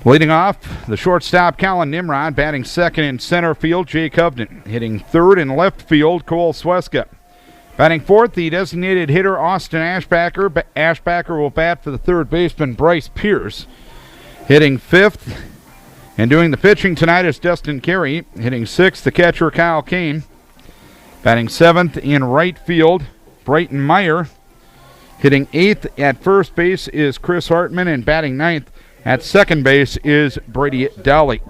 Leading off, the shortstop, Colin Nimrod, batting second in center field, Jake Hovden. Hitting third in left field, Cole Sweska. Batting fourth, the designated hitter, Austin Ashbacker. Ashbacker will bat for the third baseman, Bryce Pierce. Hitting fifth and doing the pitching tonight is Dustin Carey. Hitting sixth, the catcher, Kyle Kane. Batting seventh in right field, Brighton Meyer. Hitting eighth at first base is Chris Hartman, and batting ninth at second base is Brady Dowley.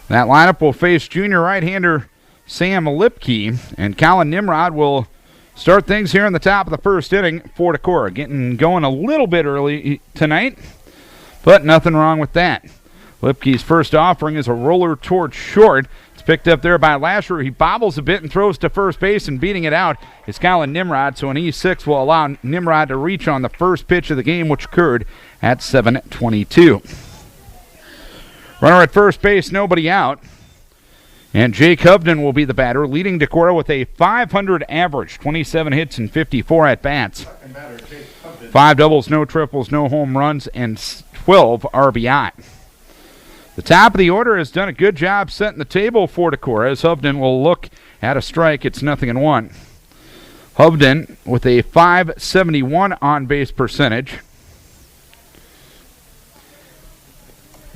That lineup will face junior right-hander Sam Lipke, and Colin Nimrod will start things here in the top of the first inning for Decorah. Getting going a little bit early tonight, but nothing wrong with that. Lipke's first offering is a roller towards short. It's picked up there by Lasher. He bobbles a bit and throws to first base, and beating it out is Colin Nimrod. So an E6 will allow Nimrod to reach on the first pitch of the game, which occurred at 7:22. Runner at first base, nobody out. And Jake Hovden will be the batter, leading Decorah with a .500 average, 27 hits and 54 at-bats. 5 doubles, no triples, no home runs, and 12 RBI. The top of the order has done a good job setting the table for Decorah, as Hovden will look at a strike. It's 0-1. Hovden with a .571 on-base percentage.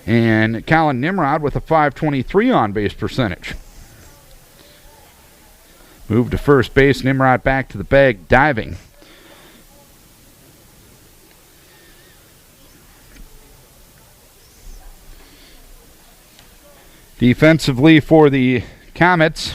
And Colin Nimrod with a .523 on-base percentage. Move to first base. Nimrod back to the bag, diving. Defensively for the Comets,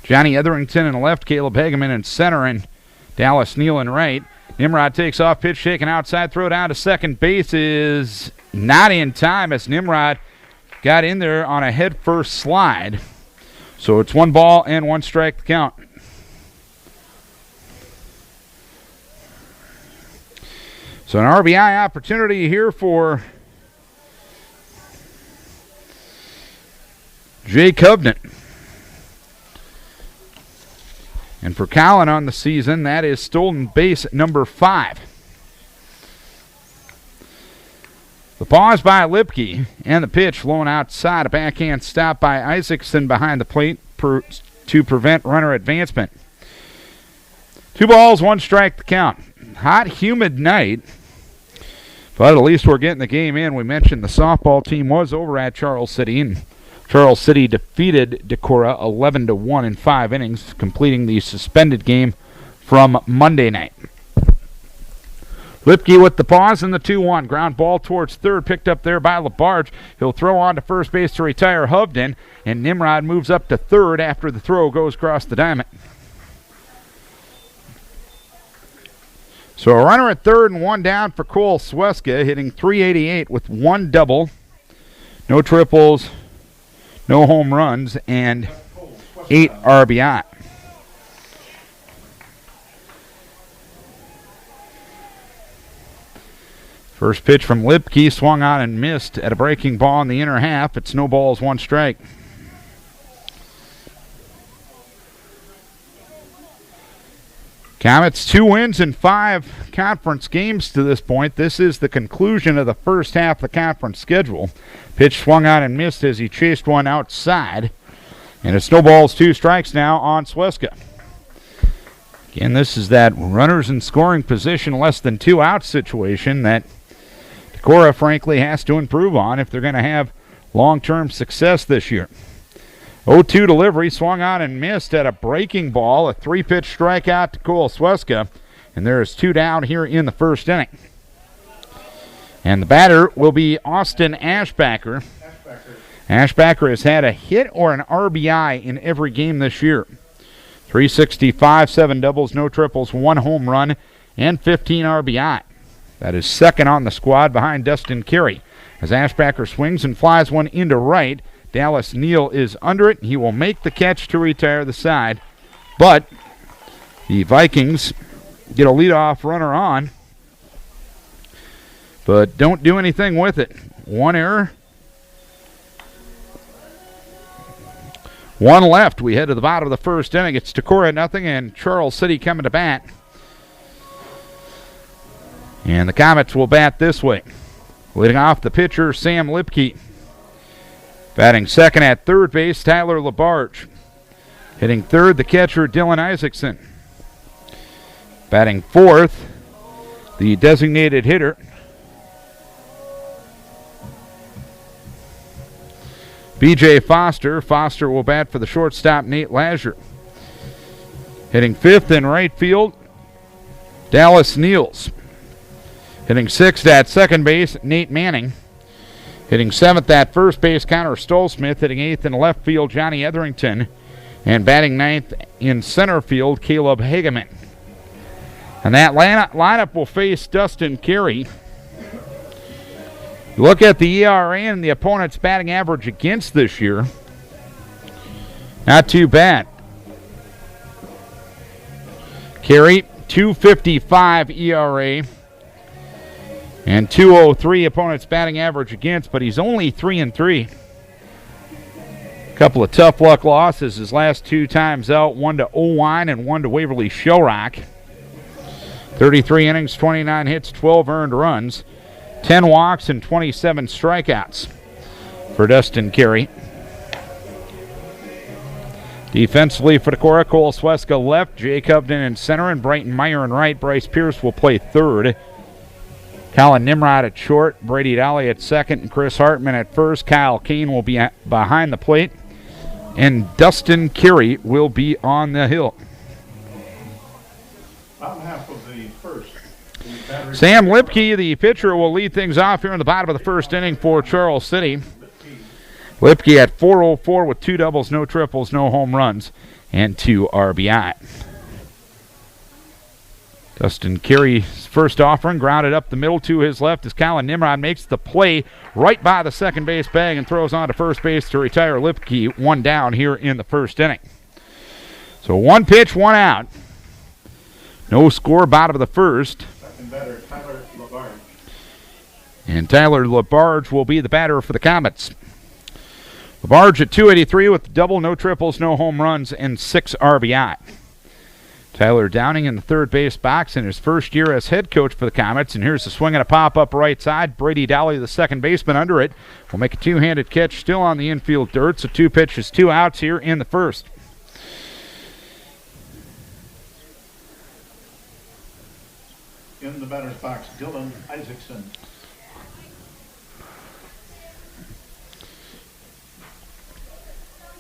Johnny Etherington in left, Caleb Hageman in center, and Dallas Neal in right. Nimrod takes off, pitch taken outside, throw down to second base is not in time as Nimrod got in there on a head-first slide. So it's 1 ball and 1 strike to count. So an RBI opportunity here for Jake Hovden. And for Colin on the season, that is stolen base number 5. The pause by Lipke and the pitch flowing outside. A backhand stop by Isaacson behind the plate to prevent runner advancement. 2 balls, 1 strike to count. Hot, humid night, but at least we're getting the game in. We mentioned the softball team was over at Charles City, and Charles City defeated Decorah 11-1 in 5 innings, completing the suspended game from Monday night. Lipke with the pause and the 2-1. Ground ball towards third, picked up there by LaBarge. He'll throw on to first base to retire Hovden, and Nimrod moves up to third after the throw goes across the diamond. So a runner at third and 1 down for Cole Sweska, hitting .388 with 1 double, no triples, no home runs, and 8 RBI. First pitch from Lipke, swung on and missed at a breaking ball in the inner half. It's no balls, 1 strike. Comets 2 wins in 5 conference games to this point. This is the conclusion of the first half of the conference schedule. Pitch swung on and missed as he chased one outside. And it's no balls, 2 strikes now on Sweska. Again, this is that runners in scoring position, less than 2 outs situation that Decorah, frankly, has to improve on if they're going to have long-term success this year. 0-2 delivery, swung on and missed at a breaking ball. A 3-pitch strikeout to Cole Sweska. And there is 2 down here in the first inning. And the batter will be Austin Ashbacker. Ashbacker has had a hit or an RBI in every game this year. 365, 7 doubles, no triples, 1 home run, and 15 RBI. That is second on the squad behind Dustin Carey. As Ashbacker swings and flies one into right, Dallas Neal is under it. He will make the catch to retire the side. But the Vikings get a leadoff runner on, but don't do anything with it. 1 error. 1 left. We head to the bottom of the first inning. It's Decorah 0 and Charles City coming to bat. And the Comets will bat this way. Leading off the pitcher, Sam Lipke. Batting second at third base, Tyler LaBarge. Hitting third, the catcher, Dylan Isaacson. Batting fourth, the designated hitter, B.J. Foster. Foster will bat for the shortstop, Nate Lazure. Hitting fifth in right field, Dallas Niels. Hitting sixth at second base, Nate Manning. Hitting seventh at first base, Connor Stolsmith. Hitting eighth in left field, Johnny Etherington. And batting ninth in center field, Caleb Hageman. And that lineup will face Dustin Carey. You look at the ERA and the opponent's batting average against this year. Not too bad. Carey, 2.55 ERA and 2.03 opponent's batting average against, but he's only 3-3. A couple of tough luck losses his last two times out, one to Owine and one to Waverly Shellrock. 33 innings, 29 hits, 12 earned runs. 10 walks and 27 strikeouts for Dustin Carey. Defensively for Decorah, Cole Sweska left, Jay Covden in center, and Brighton Meyer in right. Bryce Pierce will play third. Colin Nimrod at short, Brady Dolly at second, and Chris Hartman at first. Kyle Kane will be behind the plate, and Dustin Carey will be on the hill. Bottom half of the first. Sam Lipke, the pitcher, will lead things off here in the bottom of the first inning for Charles City. Lipke at 404 with 2 doubles, no triples, no home runs, and 2 RBI. Dustin Carey's first offering grounded up the middle to his left as Colin Nimrod makes the play right by the second base bag and throws on to first base to retire Lipke, 1 down here in the first inning. So 1 pitch, 1 out. No score, bottom of the first. Second batter, Tyler LaBarge. And Tyler LaBarge will be the batter for the Comets. LaBarge at 283 with double, no triples, no home runs, and 6 RBI. Tyler Downing in the third base box in his first year as head coach for the Comets. And here's a swing and a pop-up right side. Brady Dolly, the second baseman under it, will make a two-handed catch still on the infield dirt. So 2 pitches, 2 outs here in the first. In the batter's box, Dylan Isaacson.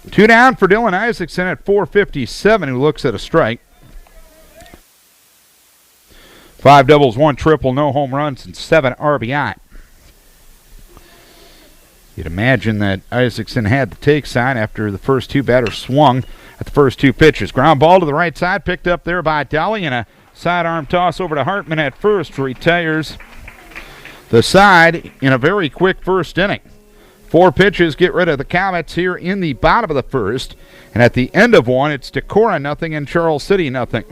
Two down for Dylan Isaacson at 457, who looks at a strike. 5 doubles, 1 triple, no home runs, and 7 RBI. You'd imagine that Isaacson had the take sign after the first 2 batters swung at the first 2 pitches. Ground ball to the right side, picked up there by Dolly, and a sidearm toss over to Hartman at first, retires the side in a very quick first inning. 4 pitches get rid of the Comets here in the bottom of the first. And at the end of one, it's Decorah nothing and Charles City nothing.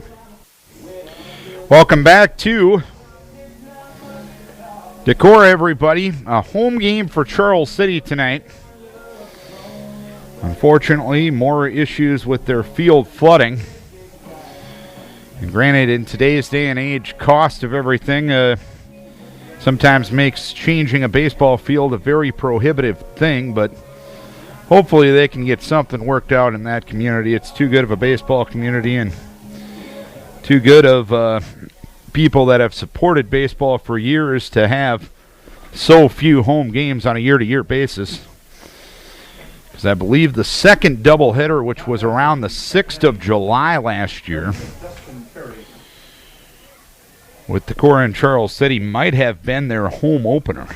Welcome back to Decorah, everybody. A home game for Charles City tonight. Unfortunately, more issues with their field flooding. And granted, in today's day and age, cost of everything sometimes makes changing a baseball field a very prohibitive thing, but hopefully they can get something worked out in that community. It's too good of a baseball community and too good of people that have supported baseball for years to have so few home games on a year-to-year basis. Because I believe the second doubleheader, which was around the 6th of July last year, with Decorah and Charles City, might have been their home opener.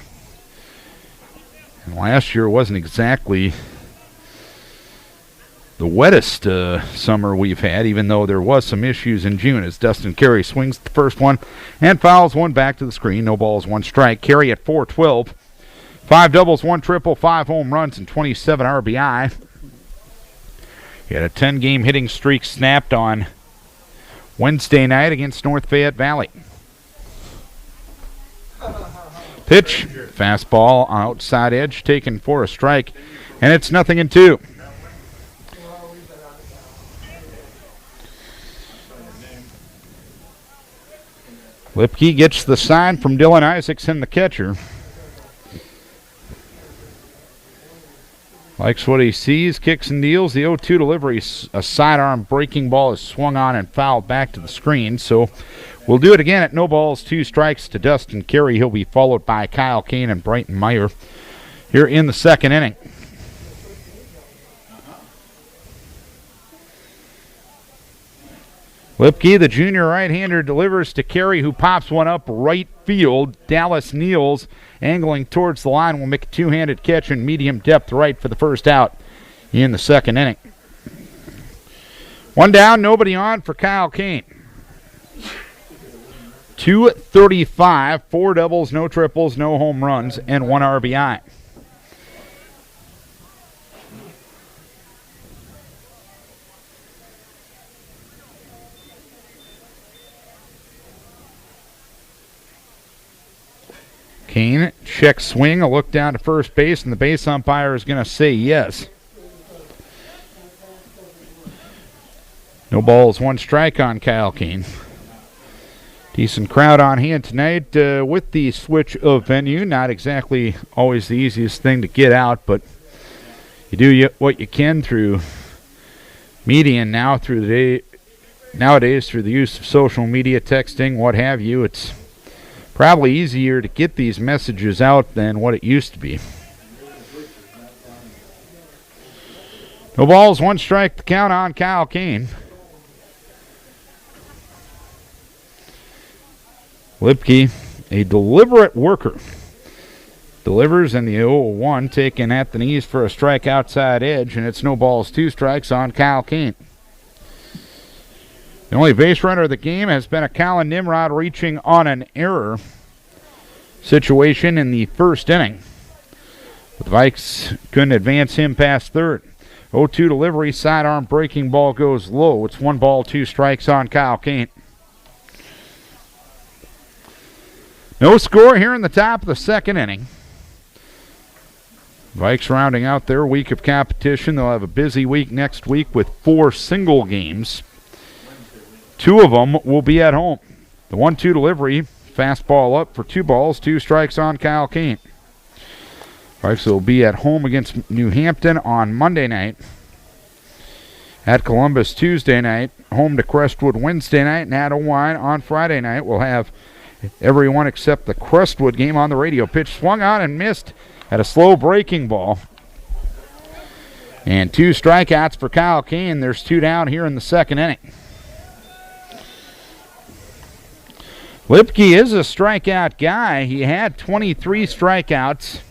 And last year wasn't exactly the wettest summer we've had, even though there was some issues in June as Dustin Carey swings the first one and fouls one back to the screen. No balls, 1 strike. Carey at 412. 5 doubles, 1 triple, 5 home runs, and 27 RBI. He had a 10-game hitting streak snapped on Wednesday night against North Fayette Valley. Pitch, fastball on outside edge, taken for a strike, and it's 0-2. Lipke gets the sign from Dylan Isaacson, the catcher. Likes what he sees, kicks and deals. The 0-2 delivery, a sidearm breaking ball is swung on and fouled back to the screen. So we'll do it again at no balls, 2 strikes to Dustin Carey. He'll be followed by Kyle Kane and Brighton Meyer here in the second inning. Lipke, the junior right-hander, delivers to Carey, who pops one up right field. Dallas Niels, angling towards the line, will make a two-handed catch in medium depth right for the first out in the second inning. 1 down, nobody on for Kyle Kane. 235, 4 doubles, no triples, no home runs, and 1 RBI. Kane, check swing, a look down to first base, and the base umpire is going to say yes. No balls, 1 strike on Kyle Kane. Decent crowd on hand tonight with the switch of venue. Not exactly always the easiest thing to get out, but you do what you can through media and now through the day. Nowadays, through the use of social media, texting, what have you, it's probably easier to get these messages out than what it used to be. No balls, 1 strike to count on Kyle Kane. Lipke, a deliberate worker. Delivers in the 0-1, taken at the knees for a strike outside edge, and it's no balls, 2 strikes on Kyle Kane. The only base runner of the game has been a Colin Nimrod reaching on an error situation in the first inning. The Vikes couldn't advance him past third. 0-2 delivery, sidearm breaking ball goes low. It's 1 ball, 2 strikes on Kyle Kane. No score here in the top of the second inning. Vikes rounding out their week of competition. They'll have a busy week next week with 4 single games. 2 of them will be at home. The 1-2 delivery, fastball up for 2 balls, 2 strikes on Kyle Kane. Vikes will be at home against New Hampton on Monday night. At Columbus Tuesday night, home to Crestwood Wednesday night, and at Owine on Friday night. We'll have everyone except the Crestwood game on the radio. Pitch swung on and missed at a slow breaking ball. And 2 strikeouts for Kyle Kane. There's 2 down here in the second inning. Lipke is a strikeout guy. He had 23 strikeouts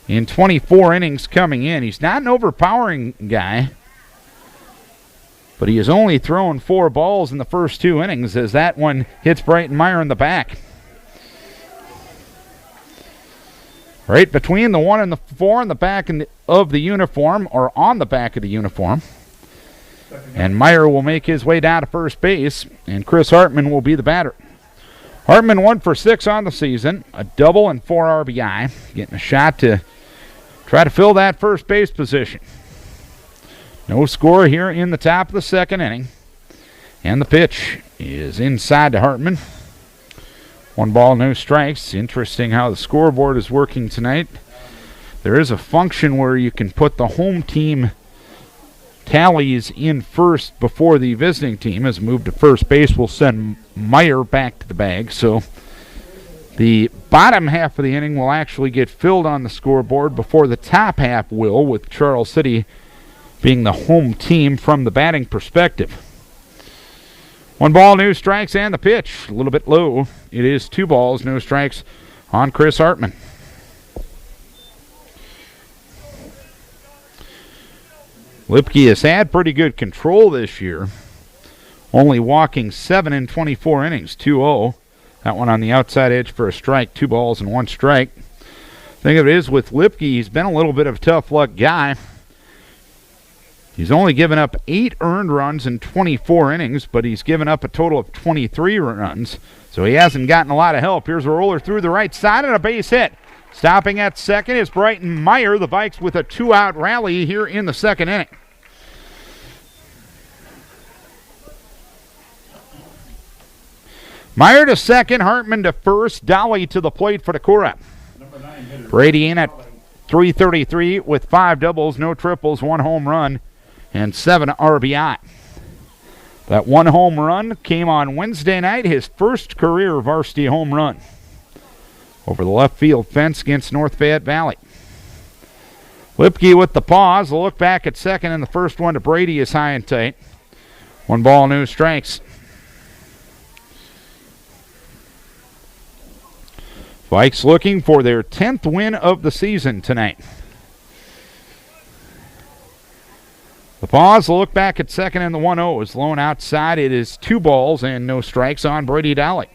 in 24 innings coming in. He's not an overpowering guy, but he has only thrown 4 balls in the first 2 innings as that one hits Brighton Meyer in the back. Right between the 1 and the 4 in the back of the uniform, or on the back of the uniform. And Meyer will make his way down to first base, and Chris Hartman will be the batter. Hartman 1 for 6 on the season, a double and 4 RBI, getting a shot to try to fill that first base position. No score here in the top of the second inning, and the pitch is inside to Hartman. 1 ball, no strikes. Interesting how the scoreboard is working tonight. There is a function where you can put the home team tallies in first before the visiting team. As a move to first base will send Meyer back to the bag. So the bottom half of the inning will actually get filled on the scoreboard before the top half will, with Charles City being the home team from the batting perspective. 1 ball, no strikes, and the pitch a little bit low. It is 2 balls, no strikes on Chris Hartman. Lipke has had pretty good control this year, only walking 7 in 24 innings, 2-0. That one on the outside edge for a strike, 2 balls and 1 strike. Thing of it is, with Lipke, he's been a little bit of a tough luck guy. He's only given up 8 earned runs in 24 innings, but he's given up a total of 23 runs, so he hasn't gotten a lot of help. Here's a roller through the right side and a base hit. Stopping at second is Brighton Meyer. The Vikes with a 2-out rally here in the second inning. Meyer to second, Hartman to first, Dolly to the plate for Decorah. Brady in at 333 with 5 doubles, no triples, 1 home run, and 7 RBI. That 1 home run came on Wednesday night, his first career varsity home run over the left field fence against North Fayette Valley. Lipke with the pause. A look back at second, and the first one to Brady is high and tight. 1 ball, no strikes. Vikes looking for their 10th win of the season tonight. The pause, a look back at second, and the 1-0 is blown outside. It is 2 balls and no strikes on Brady Dowling.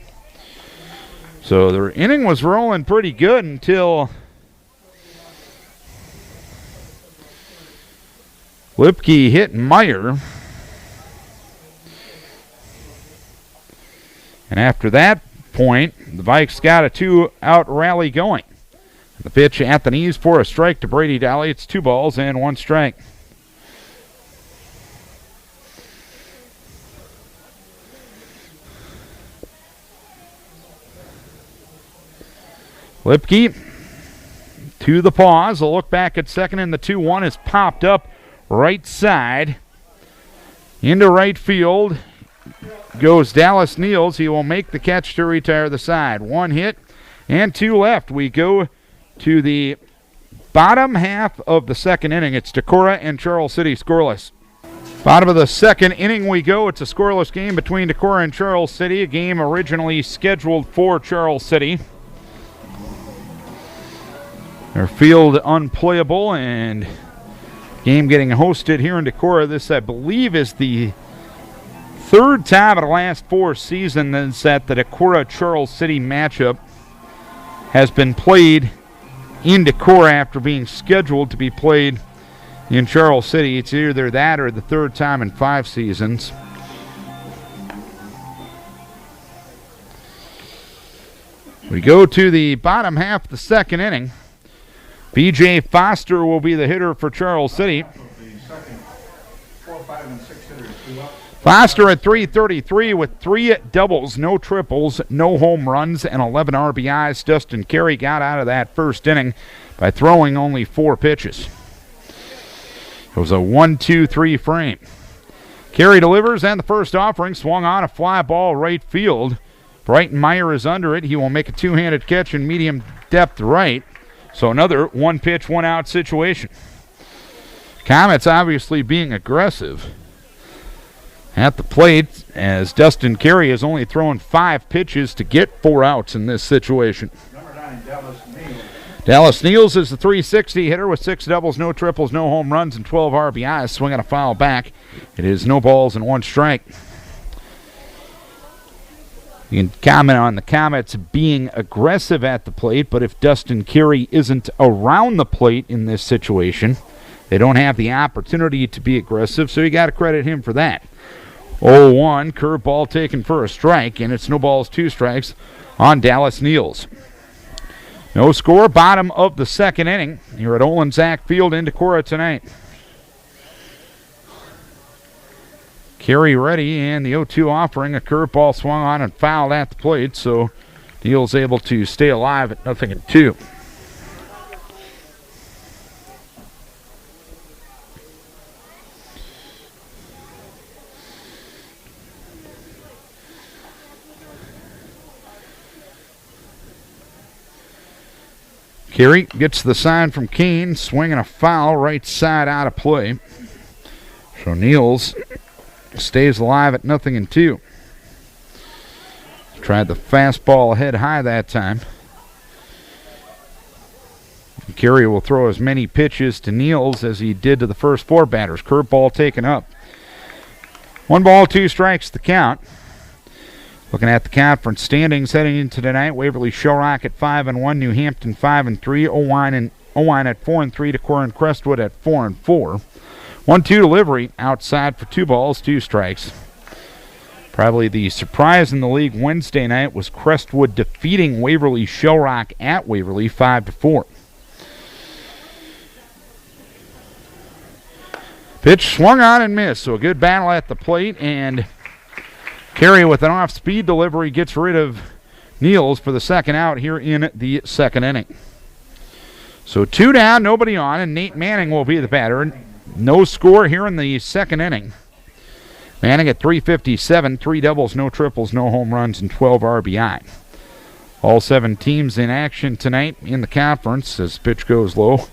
So their inning was rolling pretty good until Lipke hit Meyer. And after that point, the Vikes got a 2-out rally going. The pitch at the knees for a strike to Brady Dowling. It's 2 balls and 1 strike. Lipke to the pause. A look back at second, and the 2-1 is popped up right side. Into right field goes Dallas Niels. He will make the catch to retire the side. 1 hit and 2 left. We go to the bottom half of the second inning. It's Decorah and Charles City scoreless. Bottom of the second inning we go. It's a scoreless game between Decorah and Charles City, a game originally scheduled for Charles City. Their field unplayable, and game getting hosted here in Decorah. This, I believe, is the 3rd time in the last 4 seasons that the Decorah-Charles City matchup has been played in Decorah after being scheduled to be played in Charles City. It's either that or the 3rd time in 5 seasons. We go to the bottom half of the second inning. B.J. Foster will be the hitter for Charles City. Foster at .333 with 3 doubles, no triples, no home runs, and 11 RBIs. Dustin Carey got out of that first inning by throwing only 4 pitches. It was a 1-2-3 frame. Carey delivers, and the first offering swung on a fly ball right field. Brighton Meyer is under it. He will make a 2-handed catch in medium depth right. So another 1-pitch, 1-out situation. Comets obviously being aggressive at the plate, as Dustin Carey has only thrown 5 pitches to get 4 outs in this situation. Number 9, Dallas Niels. Dallas Niels is the .360 hitter with 6 doubles, no triples, no home runs, and 12 RBIs. Swinging a foul back. It is no balls and 1 strike. You can comment on the Comets being aggressive at the plate, but if Dustin Carey isn't around the plate in this situation, they don't have the opportunity to be aggressive, so you got to credit him for that. 0-1, curveball taken for a strike, and it's no balls, 2 strikes on Dallas Niels. No score, bottom of the second inning here at Olin Zach Field in Decorah tonight. Carey ready, and the 0-2 offering. A curveball swung on and fouled at the plate, so Niels able to stay alive at 0-2. Carey gets the sign from Kane, swinging a foul right side out of play. So Niels stays alive at 0-2. Tried the fastball head high that time. Carey will throw as many pitches to Niels as he did to the first 4 batters. Curveball taken up. 1 ball, 2 strikes the count. Looking at the conference standings heading into tonight, Waverly Shellrock at 5-1, New Hampton 5-3, Owine at 4-3, Decorah and Crestwood at 4-4. 1-2 delivery outside for 2 balls, 2 strikes. Probably the surprise in the league Wednesday night was Crestwood defeating Waverly Shellrock at Waverly 5-4. Pitch swung on and missed, so a good battle at the plate, and Carey with an off-speed delivery gets rid of Niels for the second out here in the second inning. So 2 down, nobody on, and Nate Manning will be the batter. No score here in the second inning. Manning at 357, 3 doubles, no triples, no home runs, and 12 RBI. All 7 teams in action tonight in the conference as pitch goes low.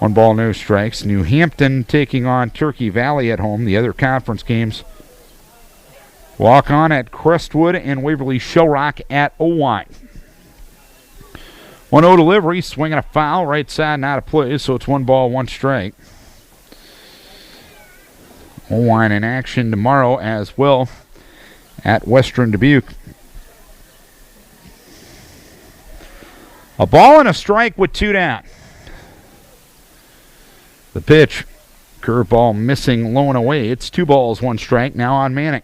1 ball, no strikes. New Hampton taking on Turkey Valley at home. The other conference games walk on at Crestwood and Waverly Shellrock at Owine. 1-0 delivery, swinging a foul, right side, not a play, so it's 1 ball, 1 strike. Owine in action tomorrow as well at Western Dubuque. A ball and a strike with 2 down. The pitch, curveball missing, low and away. It's 2 balls, 1 strike now on Manning.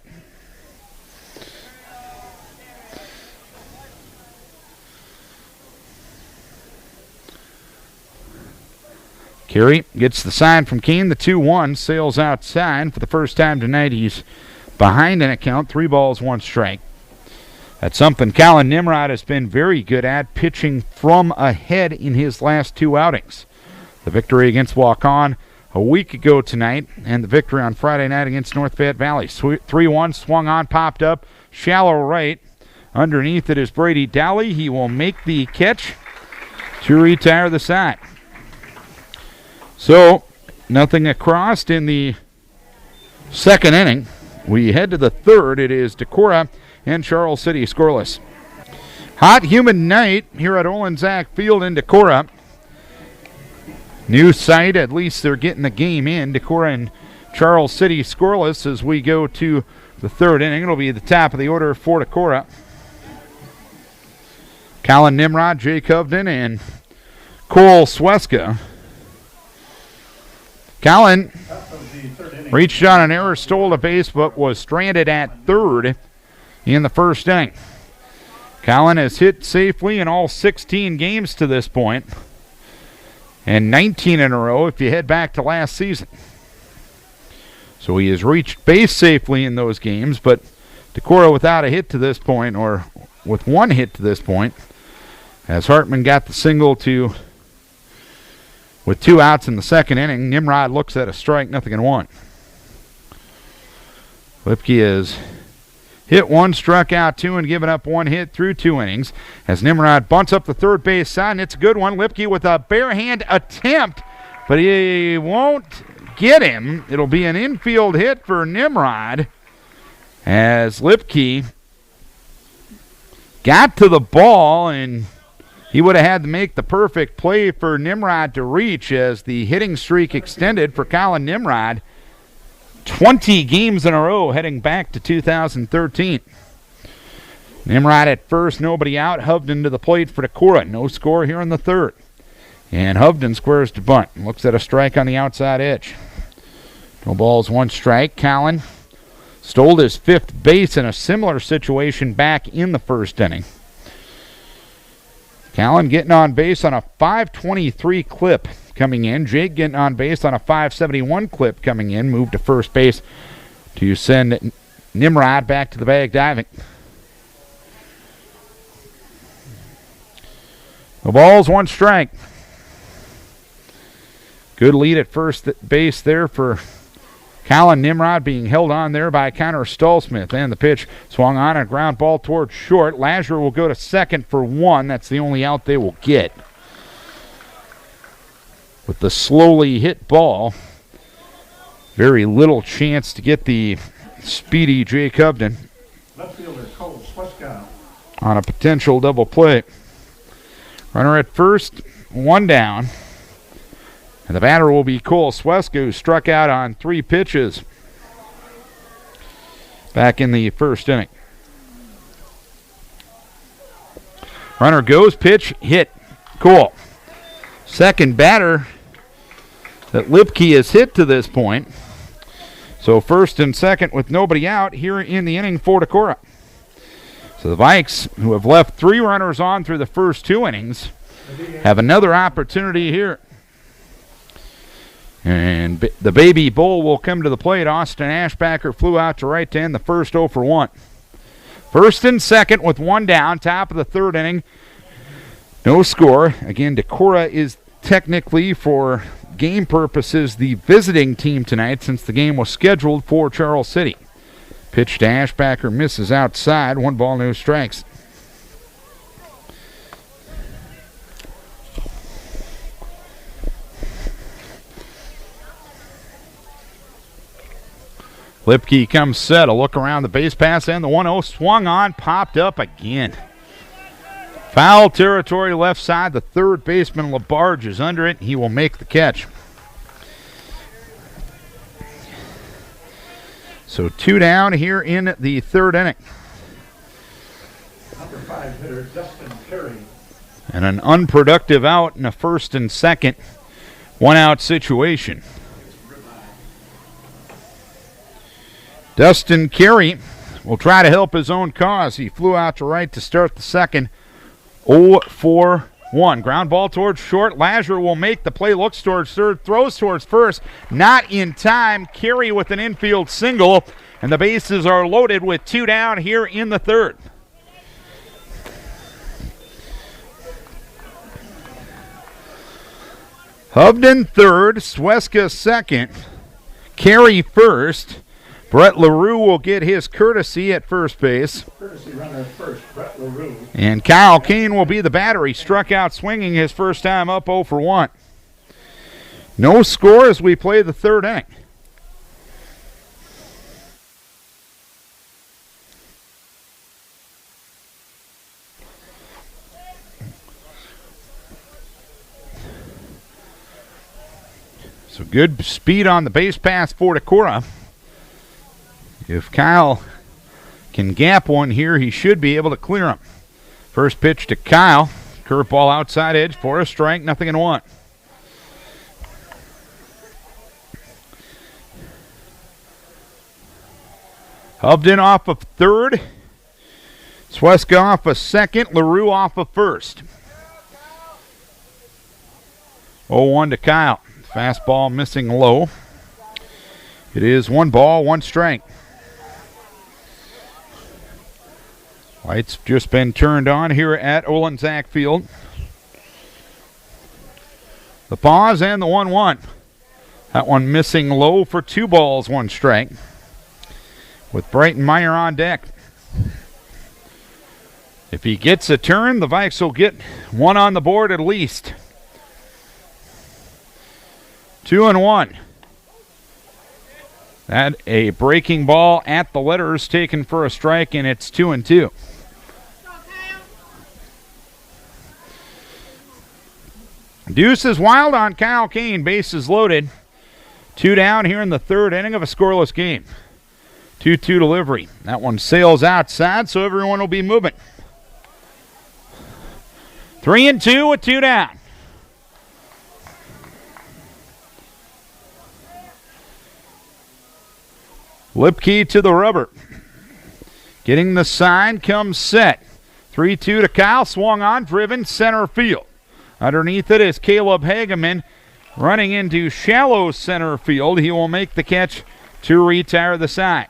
Carey gets the sign from Keene. The 2-1 sails outside. For the first time tonight, he's behind in a count. 3 balls, 1 strike. That's something Colin Nimrod has been very good at, pitching from ahead in his last 2 outings. The victory against Waukon a week ago tonight, and the victory on Friday night against North Fayette Valley. 3-1 swung on, popped up, shallow right. Underneath it is Brady Dowley. He will make the catch to retire the side. So, nothing across in the second inning. We head to the third. It is Decorah and Charles City scoreless. Hot, humid night here at Olensack Field in Decorah. New site, at least they're getting the game in. Decorah and Charles City scoreless as we go to the third inning. It'll be the top of the order for Decorah. Colin Nimrod, Jay Covden, and Cole Sweska. Colin reached on an error, stole a base, but was stranded at third in the first inning. Colin has hit safely in all 16 games to this point, and 19 in a row if you head back to last season. So he has reached base safely in those games, but Decorah without a hit to this point, or with 1 hit to this point, as Hartman got the single to... With 2 outs in the second inning, Nimrod looks at a strike, 0-1. Lipke has hit 1, struck out 2, and given up 1 hit through 2 innings. As Nimrod bunts up the third base side, and it's a good one. Lipke with a bare hand attempt, but he won't get him. It'll be an infield hit for Nimrod as Lipke got to the ball, and he would have had to make the perfect play for Nimrod to reach as the hitting streak extended for Colin Nimrod. 20 games in a row heading back to 2013. Nimrod at first, nobody out. Hovden to the plate for Decorah. No score here in the third. And Hovden squares to bunt. Looks at a strike on the outside edge. 2 balls, 1 strike. Colin stole his 5th base in a similar situation back in the first inning. Colin getting on base on a 523 clip coming in. Jake getting on base on a 571 clip coming in. Moved to first base to send Nimrod back to the bag diving. The ball's 1 strike. Good lead at first base there for Colin Nimrod, being held on there by Connor Stallsmith. And the pitch swung on, a ground ball towards short. Lazar will go to second for 1. That's the only out they will get. With the slowly hit ball, very little chance to get the speedy Jay Covden Left fielder Cole Sweska on a potential double play. Runner at first, 1 down. And the batter will be Cole Sweska, who struck out on 3 pitches back in the first inning. Runner goes, pitch, hit. Cool. Second batter that Lipke has hit to this point. So first and second with nobody out here in the inning for Decorah. So the Vikes, who have left 3 runners on through the first 2 innings, have another opportunity here. And the baby bull will come to the plate. Austin Ashbacker flew out to right to end the first 0 for 1. First and second with 1 down, top of the third inning. No score. Again, Decorah is technically, for game purposes, the visiting team tonight since the game was scheduled for Charles City. Pitch to Ashbacker, misses outside. 1 ball, no strikes. Lipke comes set, a look around the base pass, and the 1-0 swung on, popped up again. Foul territory left side. The third baseman, LaBarge, is under it. He will make the catch. So 2 down here in the third inning. Number 5 hitter, Dustin Carey. And an unproductive out in the first and second. 1-out situation. Dustin Carey will try to help his own cause. He flew out to right to start the second. 0-4-1. Ground ball towards short. Lazar will make the play. Looks towards third. Throws towards first. Not in time. Carey with an infield single. And the bases are loaded with 2 down here in the third. Hovden third. Sweska second. Carey first. Brett LaRue will get his courtesy at first base. Courtesy runner first, Brett LaRue. And Kyle Kane will be the batter. He struck out swinging his first time up 0-for-1. No score as we play the third inning. So good speed on the base pass for Decorah. If Kyle can gap one here, he should be able to clear him. First pitch to Kyle. Curveball outside edge for a strike, 0-1. Hovden off of third. Sweska off of second. LaRue off of first. 0-1 to Kyle. Fastball missing low. It is 1 ball, 1 strike. Lights just been turned on here at Olenczak Field. The pause and the 1-1. That one missing low for 2 balls, 1 strike. With Brighton Meyer on deck. If he gets a turn, the Vikes will get 1 on the board at least. 2-1. That a breaking ball at the letters taken for a strike, and it's 2-2. Deuce is wild on Kyle Kane. Bases loaded. 2 down here in the third inning of a scoreless game. 2-2 delivery. That one sails outside, so everyone will be moving. 3-2 with 2 down. Lipke to the rubber. Getting the sign, comes set. 3-2 to Kyle. Swung on, driven, center field. Underneath it is Caleb Hageman running into shallow center field. He will make the catch to retire the sign.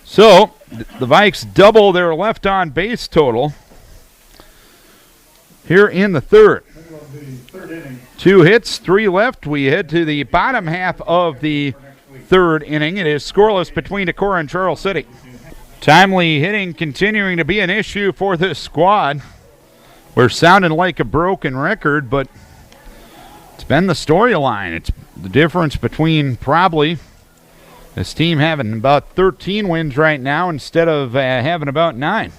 So, the Vikes double their left on base total here in the third. 2 hits, 3 left. We head to the bottom half of the third inning. It is scoreless between Decorah and Charles City. Timely hitting continuing to be an issue for this squad. We're sounding like a broken record, but it's been the storyline. It's the difference between probably this team having about 13 wins right now instead of having about 9.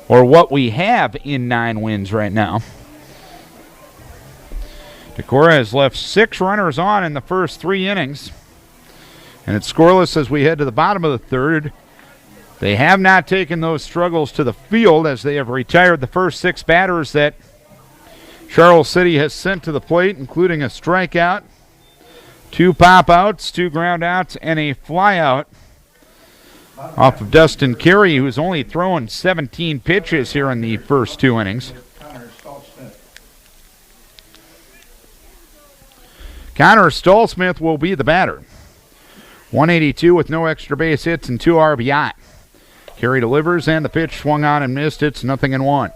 Or what we have in 9 wins right now. Decorah has left 6 runners on in the first 3 innings. And it's scoreless as we head to the bottom of the third. They have not taken those struggles to the field as they have retired the first 6 batters that Charles City has sent to the plate, including a strikeout, 2 pop-outs, 2 ground-outs, and a fly-out off of Dustin Carey, who's only thrown 17 pitches here in the first 2 innings. Connor Stallsmith will be the batter. 182 with no extra base hits and 2 RBI. Carey delivers, and the pitch swung on and missed. It's 0-1.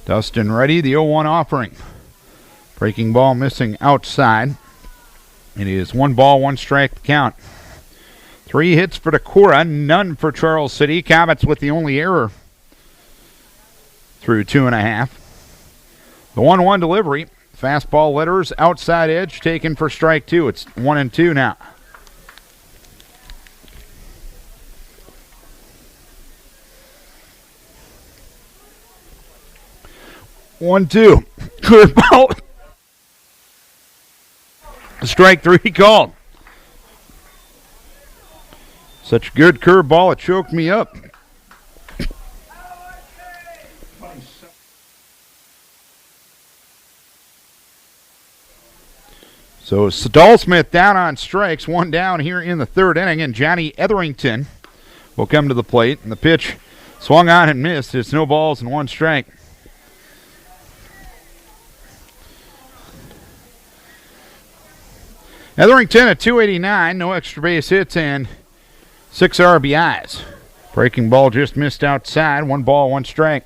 Dustin ready, the 0-1 offering. Breaking ball missing outside. It is 1 ball, 1 strike to count. 3 hits for Decorah, none for Charles City. Comets with the only error through 2.5. The 1-1 delivery. Fastball letters, outside edge, taken for strike 2. It's 1-2 now. One, two. Curveball. Strike 3 called. Such a good curveball, it choked me up. So Stallsmith down on strikes, 1 down here in the 3rd inning, and Johnny Etherington will come to the plate. And the pitch swung on and missed. It's no balls and 1 strike. Etherington at 289, no extra base hits and 6 RBIs. Breaking ball just missed outside, 1 ball, 1 strike.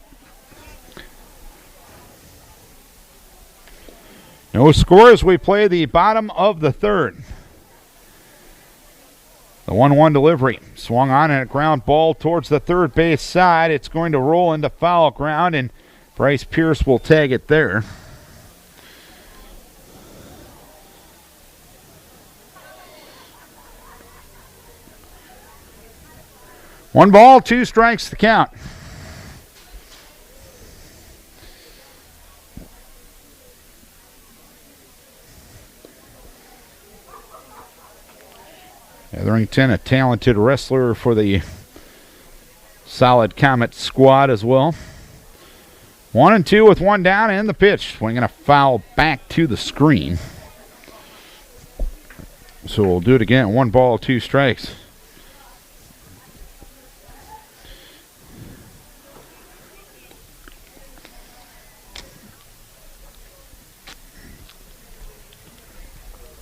No score as we play the bottom of the 3rd. The 1-1 delivery swung on and a ground ball towards the 3rd base side. It's going to roll into foul ground, and Bryce Pierce will tag it there. One ball, 2 strikes to count. Etherington, a talented wrestler for the solid Comet squad as well. 1-2 with 1 down, and the pitch swinging a foul back to the screen. So we'll do it again. 1 ball, 2 strikes.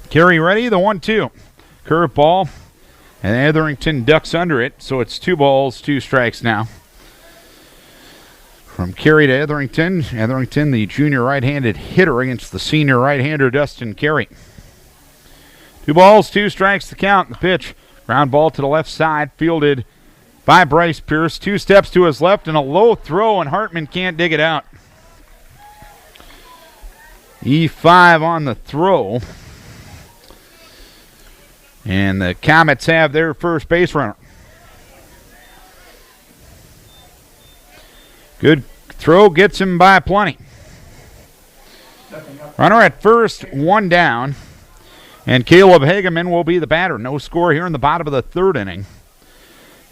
Carey ready, the 1-2. Curveball, and Etherington ducks under it, so it's 2 balls, 2 strikes now. From Carey to Etherington. Etherington, the junior right-handed hitter against the senior right-hander Dustin Carey. 2 balls, 2 strikes to count. The pitch, ground ball to the left side, fielded by Bryce Pierce. 2 steps to his left and a low throw, and Hartman can't dig it out. E5 on the throw. And the Comets have their first base runner. Good throw, gets him by plenty. Runner at first, 1 down. And Caleb Hageman will be the batter. No score here in the bottom of the 3rd inning.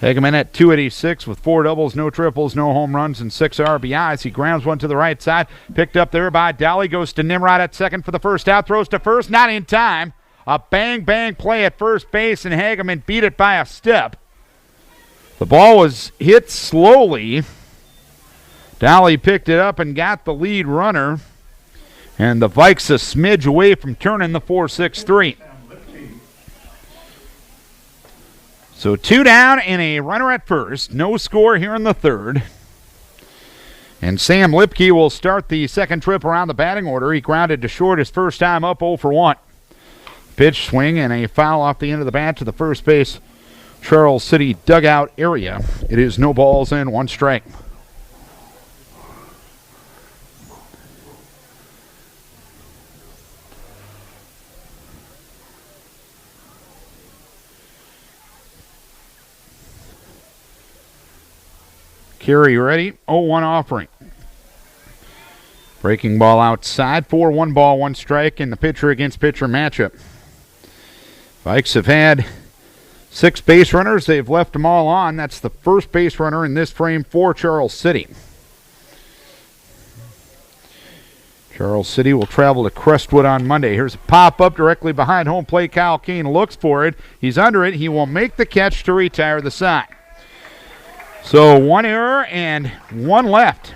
Hageman at 286 with 4 doubles, no triples, no home runs, and 6 RBIs. He grounds one to the right side. Picked up there by Dolly. Goes to Nimrod at second for the first out. Throws to first, not in time. A bang-bang play at first base, and Hageman beat it by a step. The ball was hit slowly. Dolly picked it up and got the lead runner. And the Vikes a smidge away from turning the 4-6-3. So 2 down and a runner at first. No score here in the 3rd. And Sam Lipke will start the second trip around the batting order. He grounded to short his first time up 0 for 1. Pitch swing and a foul off the end of the bat to the first base Charles City dugout area. It is no balls and 1 strike. Carey ready, 0-1 offering. Breaking ball outside for 1 ball, 1 strike in the pitcher against pitcher matchup. Vikes have had 6 base runners. They've left them all on. That's the first base runner in this frame for Charles City. Charles City will travel to Crestwood on Monday. Here's a pop-up directly behind home plate. Kyle Kane looks for it. He's under it. He will make the catch to retire the side. So 1 error and 1 left.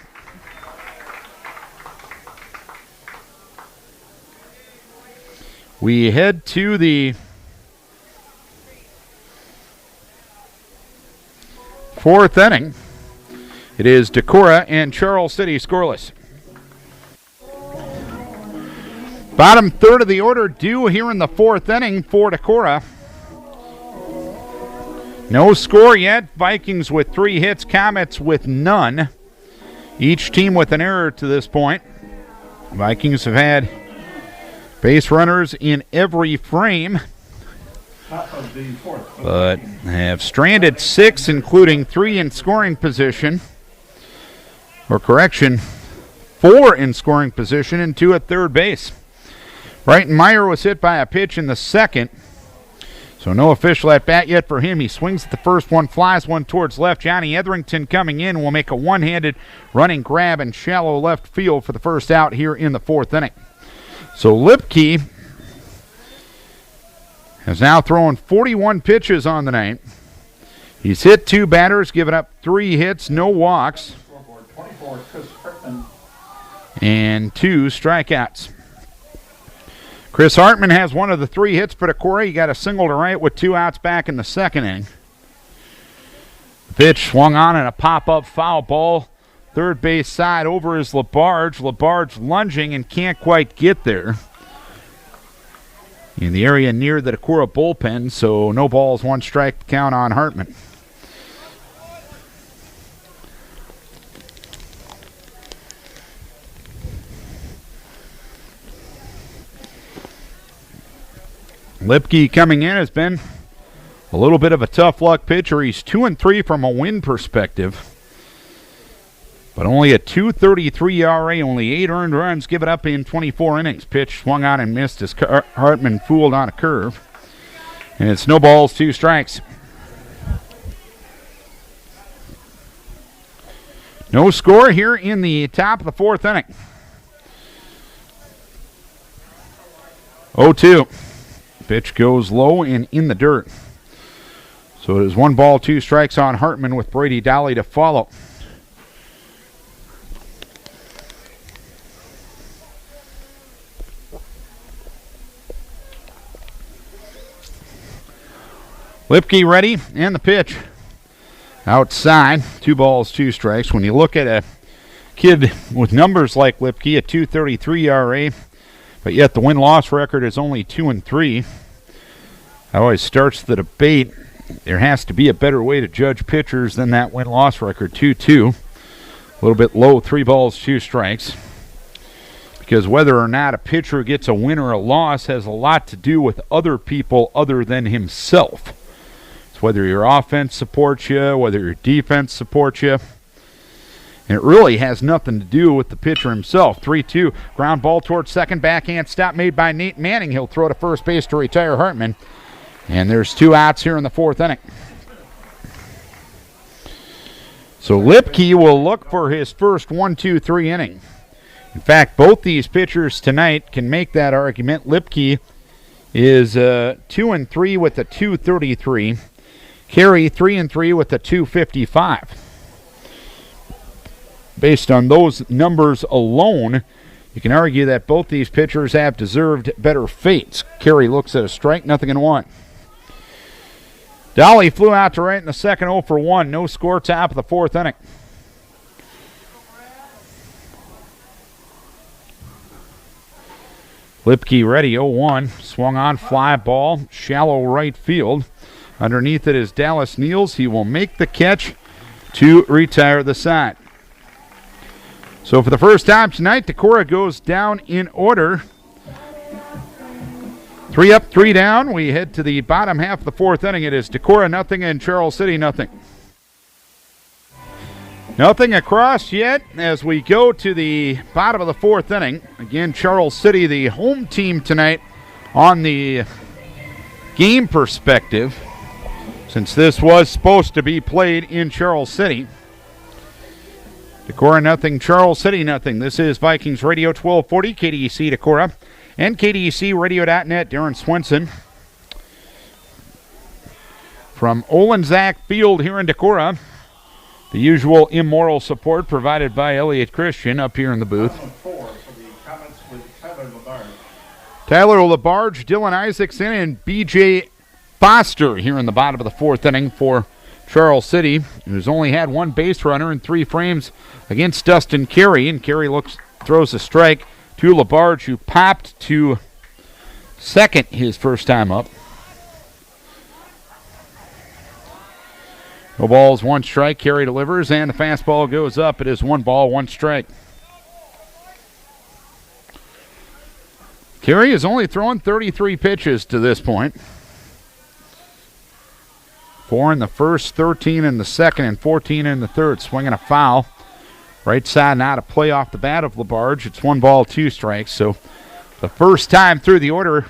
We head to the 4th inning. It is Decorah and Charles City scoreless. Bottom third of the order due here in the fourth inning for Decorah. No score yet. Vikings with 3 hits, Comets with none. Each team with an error to this point. Vikings have had base runners in every frame, but have stranded 6, including 3 in scoring position. Or correction, 4 in scoring position and 2 at third base. Breitenmeyer was hit by a pitch in the second, so no official at bat yet for him. He swings at the first one, flies one towards left. Johnny Etherington coming in will make a one-handed running grab in shallow left field for the first out here in the fourth inning. So Lipke has now thrown 41 pitches on the night. He's hit 2 batters, given up 3 hits, no walks, and 2 strikeouts. Chris Hartman has one of the 3 hits for Decorah. He got a single to right with 2 outs back in the second inning. The pitch swung on and a pop-up foul ball. Third base side over is Labarge. Labarge lunging and can't quite get there. In the area near the Decorah bullpen, so no balls, 1 strike to count on Hartman. Lipke coming in has been a little bit of a tough luck pitcher. He's 2-3 from a win perspective, but only a 2.33 ERA, only 8 earned runs given up in 24 innings. Pitch swung on and missed as Hartman fooled on a curve, and it's no balls, 2 strikes. No score here in the top of the fourth inning. 0-2. Pitch goes low and in the dirt. So it is 1 ball, 2 strikes on Hartman with Brady Dolly to follow. Lipke ready, and the pitch. Outside, 2 balls, 2 strikes. When you look at a kid with numbers like Lipke, a 2.33 ERA, but yet the win-loss record is only 2-3. That always starts the debate. There has to be a better way to judge pitchers than that win-loss record, 2-2. A little bit low, 3 balls, 2 strikes. Because whether or not a pitcher gets a win or a loss has a lot to do with other people other than himself. It's whether your offense supports you, whether your defense supports you. And it really has nothing to do with the pitcher himself. 3-2, ground ball towards second, backhand stop made by Nate Manning. He'll throw to first base to retire Hartman. And there's 2 outs here in the fourth inning. So Lipke will look for his first 1-2-3 inning. In fact, both these pitchers tonight can make that argument. Lipke is 2-3 with a 2.33. Carey 3-3 with a 2.55. Based on those numbers alone, you can argue that both these pitchers have deserved better fates. Carey looks at a strike, 0-1. Dolly flew out to right in the second, 0 for 1. No score, top of the fourth inning. Lipke ready, 0-1. Swung on, fly ball, shallow right field. Underneath it is Dallas Niels. He will make the catch to retire the side. So for the first time tonight, Decorah goes down in order. 3 up, 3 down. We head to the bottom half of the fourth inning. It is Decorah 0 and Charles City 0. Nothing across yet as we go to the bottom of the fourth inning. Again, Charles City, the home team tonight on the game perspective, since this was supposed to be played in Charles City. Decorah 0, Charles City 0. This is Vikings Radio 1240, KDEC Decorah, and KDECradio.net. Darren Swenson from Olenczak Field here in Decorah. The usual immoral support provided by Elliot Christian up here in the booth. Tyler Labarge, Dylan Isaacson, and B.J. Foster here in the bottom of the fourth inning for Charles City, who's only had 1 base runner in 3 frames against Dustin Carey, and Carey throws a strike to LaBarge, who popped to second his first time up. No balls, 1 strike. Carey delivers, and the fastball goes up. It is 1 ball, 1 strike. Carey has only thrown 33 pitches to this point. 4 in the first, 13 in the second, and 14 in the third. Swinging a foul. Right side now to play off the bat of LaBarge. It's 1 ball, 2 strikes. So the first time through the order,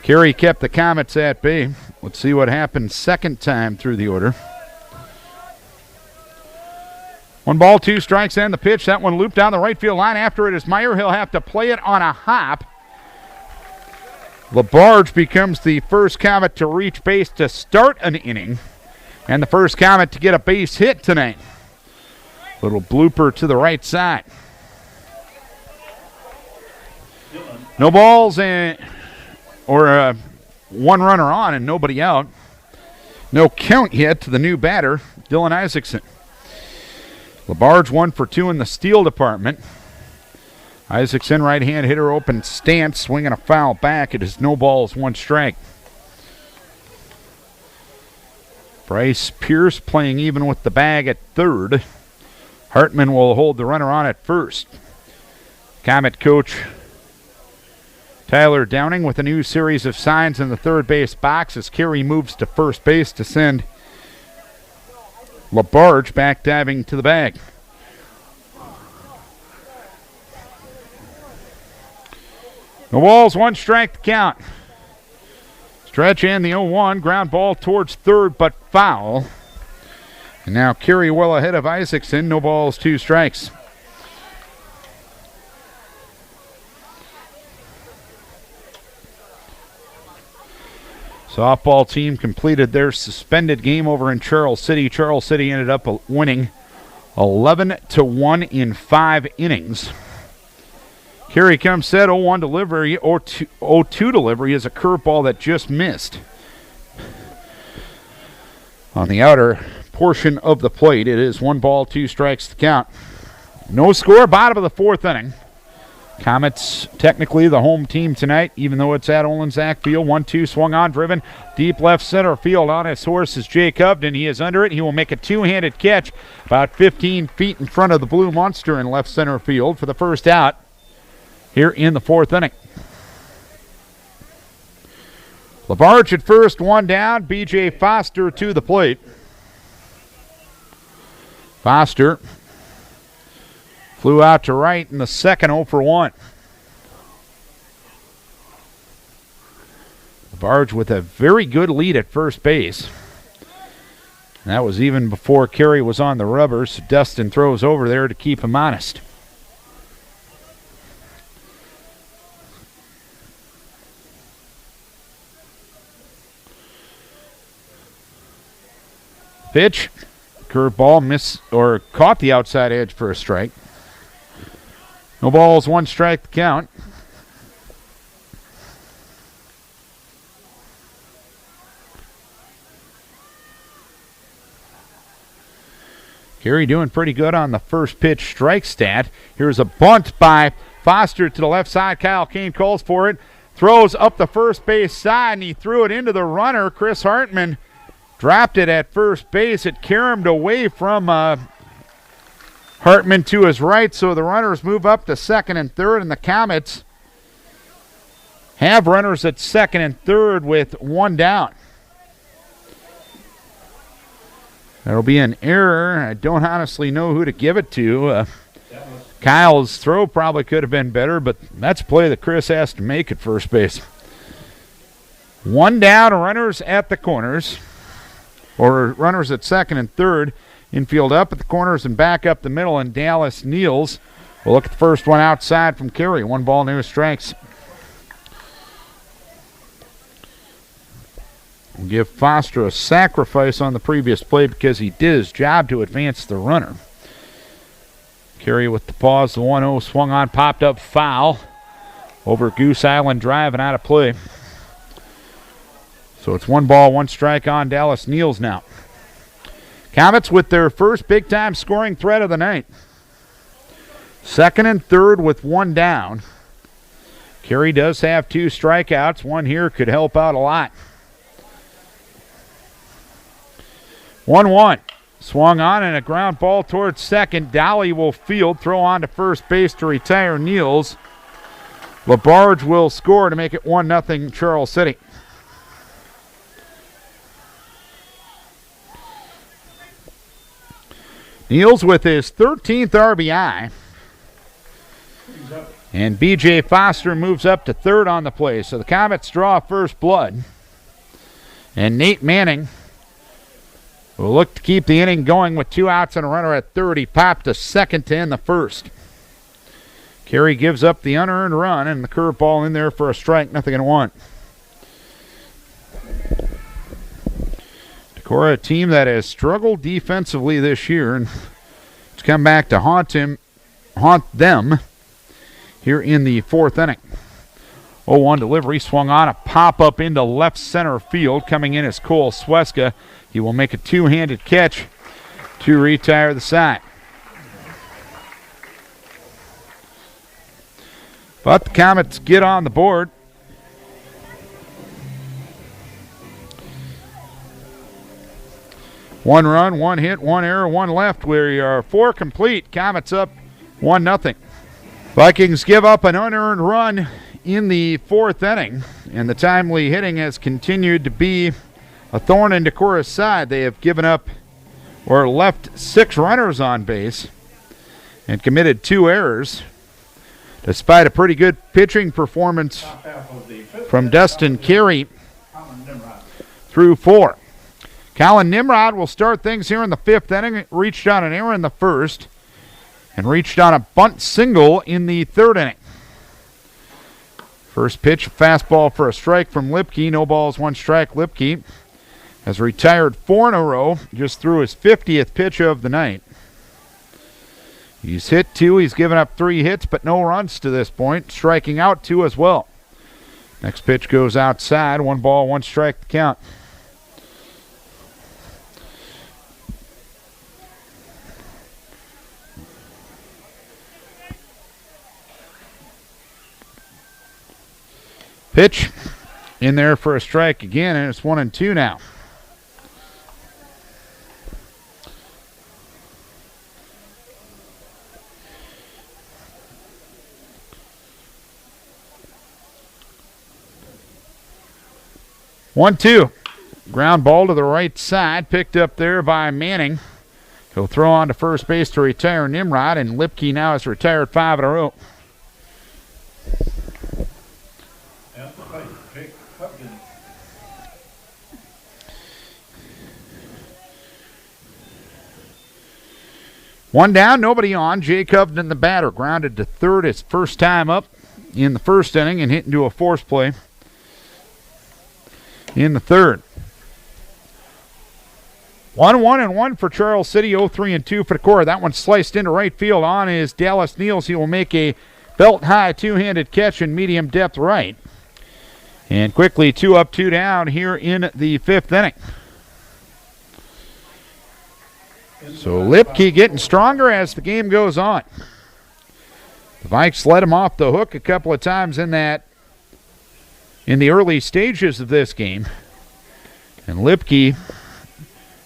Carey kept the Comets at bay. Let's see what happens second time through the order. 1 ball, 2 strikes, and the pitch. That one looped down the right field line. After it is Meyer. He'll have to play it on a hop. LaBarge becomes the first Comet to reach base to start an inning, and the first Comet to get a base hit tonight. Little blooper to the right side. No balls and one runner on and nobody out. No count yet to the new batter, Dylan Isaacson. LaBarge 1 for 2 in the steal department. Isaacson, right-hand hitter, open stance, swinging a foul back. It is no balls, 1 strike. Bryce Pierce playing even with the bag at third. Hartman will hold the runner on at first. Comet coach Tyler Downing with a new series of signs in the third base box as Carey moves to first base to send LaBarge back diving to the bag. No balls, 1 strike to count. Stretch and the 0-1. Ground ball towards third, but foul. And now Carey well ahead of Isaacson. No balls, 2 strikes. Softball team completed their suspended game over in Charles City. Charles City ended up winning 11-1 in 5 innings. Carey comes set, 0-1 delivery, 0-2 delivery is a curveball that just missed. On the outer portion of the plate, it is 1 ball, 2 strikes to count. No score, bottom of the 4th inning. Comets technically the home team tonight, even though it's at Olensack Field. 1-2 swung on, driven deep left center field. On his horse is Jake Upton. He is under it. He will make a 2-handed catch about 15 feet in front of the Blue Monster in left center field for the first out here in the 4th inning. LaBarge at first, 1 down. B.J. Foster to the plate. Foster flew out to right in the second, 0 for 1. LaBarge with a very good lead at first base. And that was even before Carey was on the rubber, so Dustin throws over there to keep him honest. Pitch, curveball, caught the outside edge for a strike. No balls, 1 strike to count. Carey doing pretty good on the first pitch strike stat. Here's a bunt by Foster to the left side. Kyle Kane calls for it. Throws up the first base side, and he threw it into the runner. Chris Hartman dropped it at first base. It caromed away from Hartman to his right, so the runners move up to second and third, and the Comets have runners at second and third with 1 down. That'll be an error. I don't honestly know who to give it to. Kyle's throw probably could have been better, but that's a play that Chris has to make at first base. 1 down, runners at the corners, or runners at second and third. Infield up at the corners and back up the middle, and Dallas Neals will look at the first one outside from Carey. 1 ball, no strikes. We'll give Foster a sacrifice on the previous play because he did his job to advance the runner. Carey with the pause, the 1-0 swung on, popped up foul over Goose Island Drive and out of play. So it's 1 ball, 1 strike on Dallas Neals now. Comets with their first big-time scoring threat of the night. Second and third with one down. Carey does have 2 strikeouts. One here could help out a lot. 1-1. Swung on and a ground ball towards second. Dolly will field. Throw on to first base to retire Niels. LaBarge will score to make it 1-0 Charles City. Niels with his 13th RBI. And B.J. Foster moves up to third on the play. So the Comets draw first blood. And Nate Manning will look to keep the inning going with 2 outs and a runner at third. He popped to second to end the first. Carey gives up the unearned run and the curveball in there for a strike, 0-1. Decorah, a team that has struggled defensively this year, and it's come back to haunt them here in the 4th inning. 0-1 delivery, swung on, a pop-up into left center field. Coming in is Cole Sweska. He will make a 2-handed catch to retire the side. But the Comets get on the board. One run, 1 hit, 1 error, 1 left. We are 4 complete. Comets up 1-0. Vikings give up an unearned run in the 4th inning, and the timely hitting has continued to be a thorn in Decorah's side. They have given up or left 6 runners on base and committed 2 errors, despite a pretty good pitching performance from Dustin Carey through 4. Colin Nimrod will start things here in the 5th inning. It reached on an error in the 1st and reached on a bunt single in the 3rd inning. First pitch, fastball for a strike from Lipke. No balls, 1 strike. Lipke has retired 4 in a row, just threw his 50th pitch of the night. He's hit 2. He's given up 3 hits, but no runs to this point, striking out 2 as well. Next pitch goes outside. 1 ball, 1 strike to count. Pitch in there for a strike again, and it's 1-2 now. One, 2. Ground ball to the right side, picked up there by Manning. He'll throw on to first base to retire Nimrod, and Lipke now has retired 5 in a row. One down, nobody on. Jay Covington, the batter, grounded to third his first time up in the 1st inning and hit into a force play in the 3rd. 1-1 for Charles City, 0-3-2 for Decorah. That one sliced into right field. On is Dallas Niels. He will make a belt-high 2-handed catch in medium depth right. And quickly 2 up, 2 down here in the 5th inning. So Lipke getting stronger as the game goes on. The Vikes let him off the hook a couple of times in the early stages of this game. And Lipke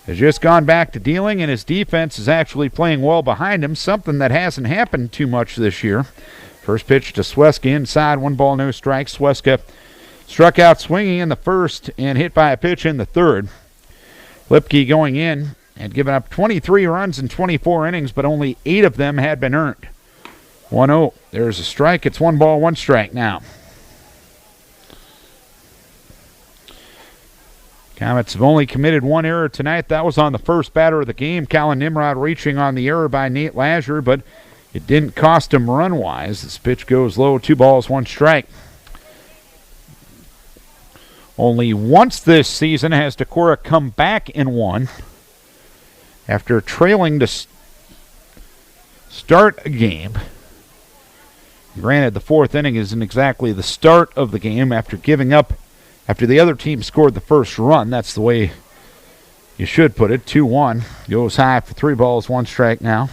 has just gone back to dealing, and his defense is actually playing well behind him, something that hasn't happened too much this year. First pitch to Sweska inside, 1 ball, no strikes. Sweska struck out swinging in the 1st and hit by a pitch in the 3rd. Lipke going in and given up 23 runs in 24 innings, but only 8 of them had been earned. 1-0. There's a strike. It's 1 ball, 1 strike now. Comets have only committed 1 error tonight. That was on the first batter of the game. Colin Nimrod reaching on the error by Nate Lasher, but it didn't cost him run-wise. This pitch goes low, 2 balls, 1 strike. Only once this season has Decorah come back and won after trailing to start a game. Granted, the 4th inning isn't exactly the start of the game after giving up, after the other team scored the first run. That's the way you should put it. 2-1. Goes high for 3 balls, 1 strike now.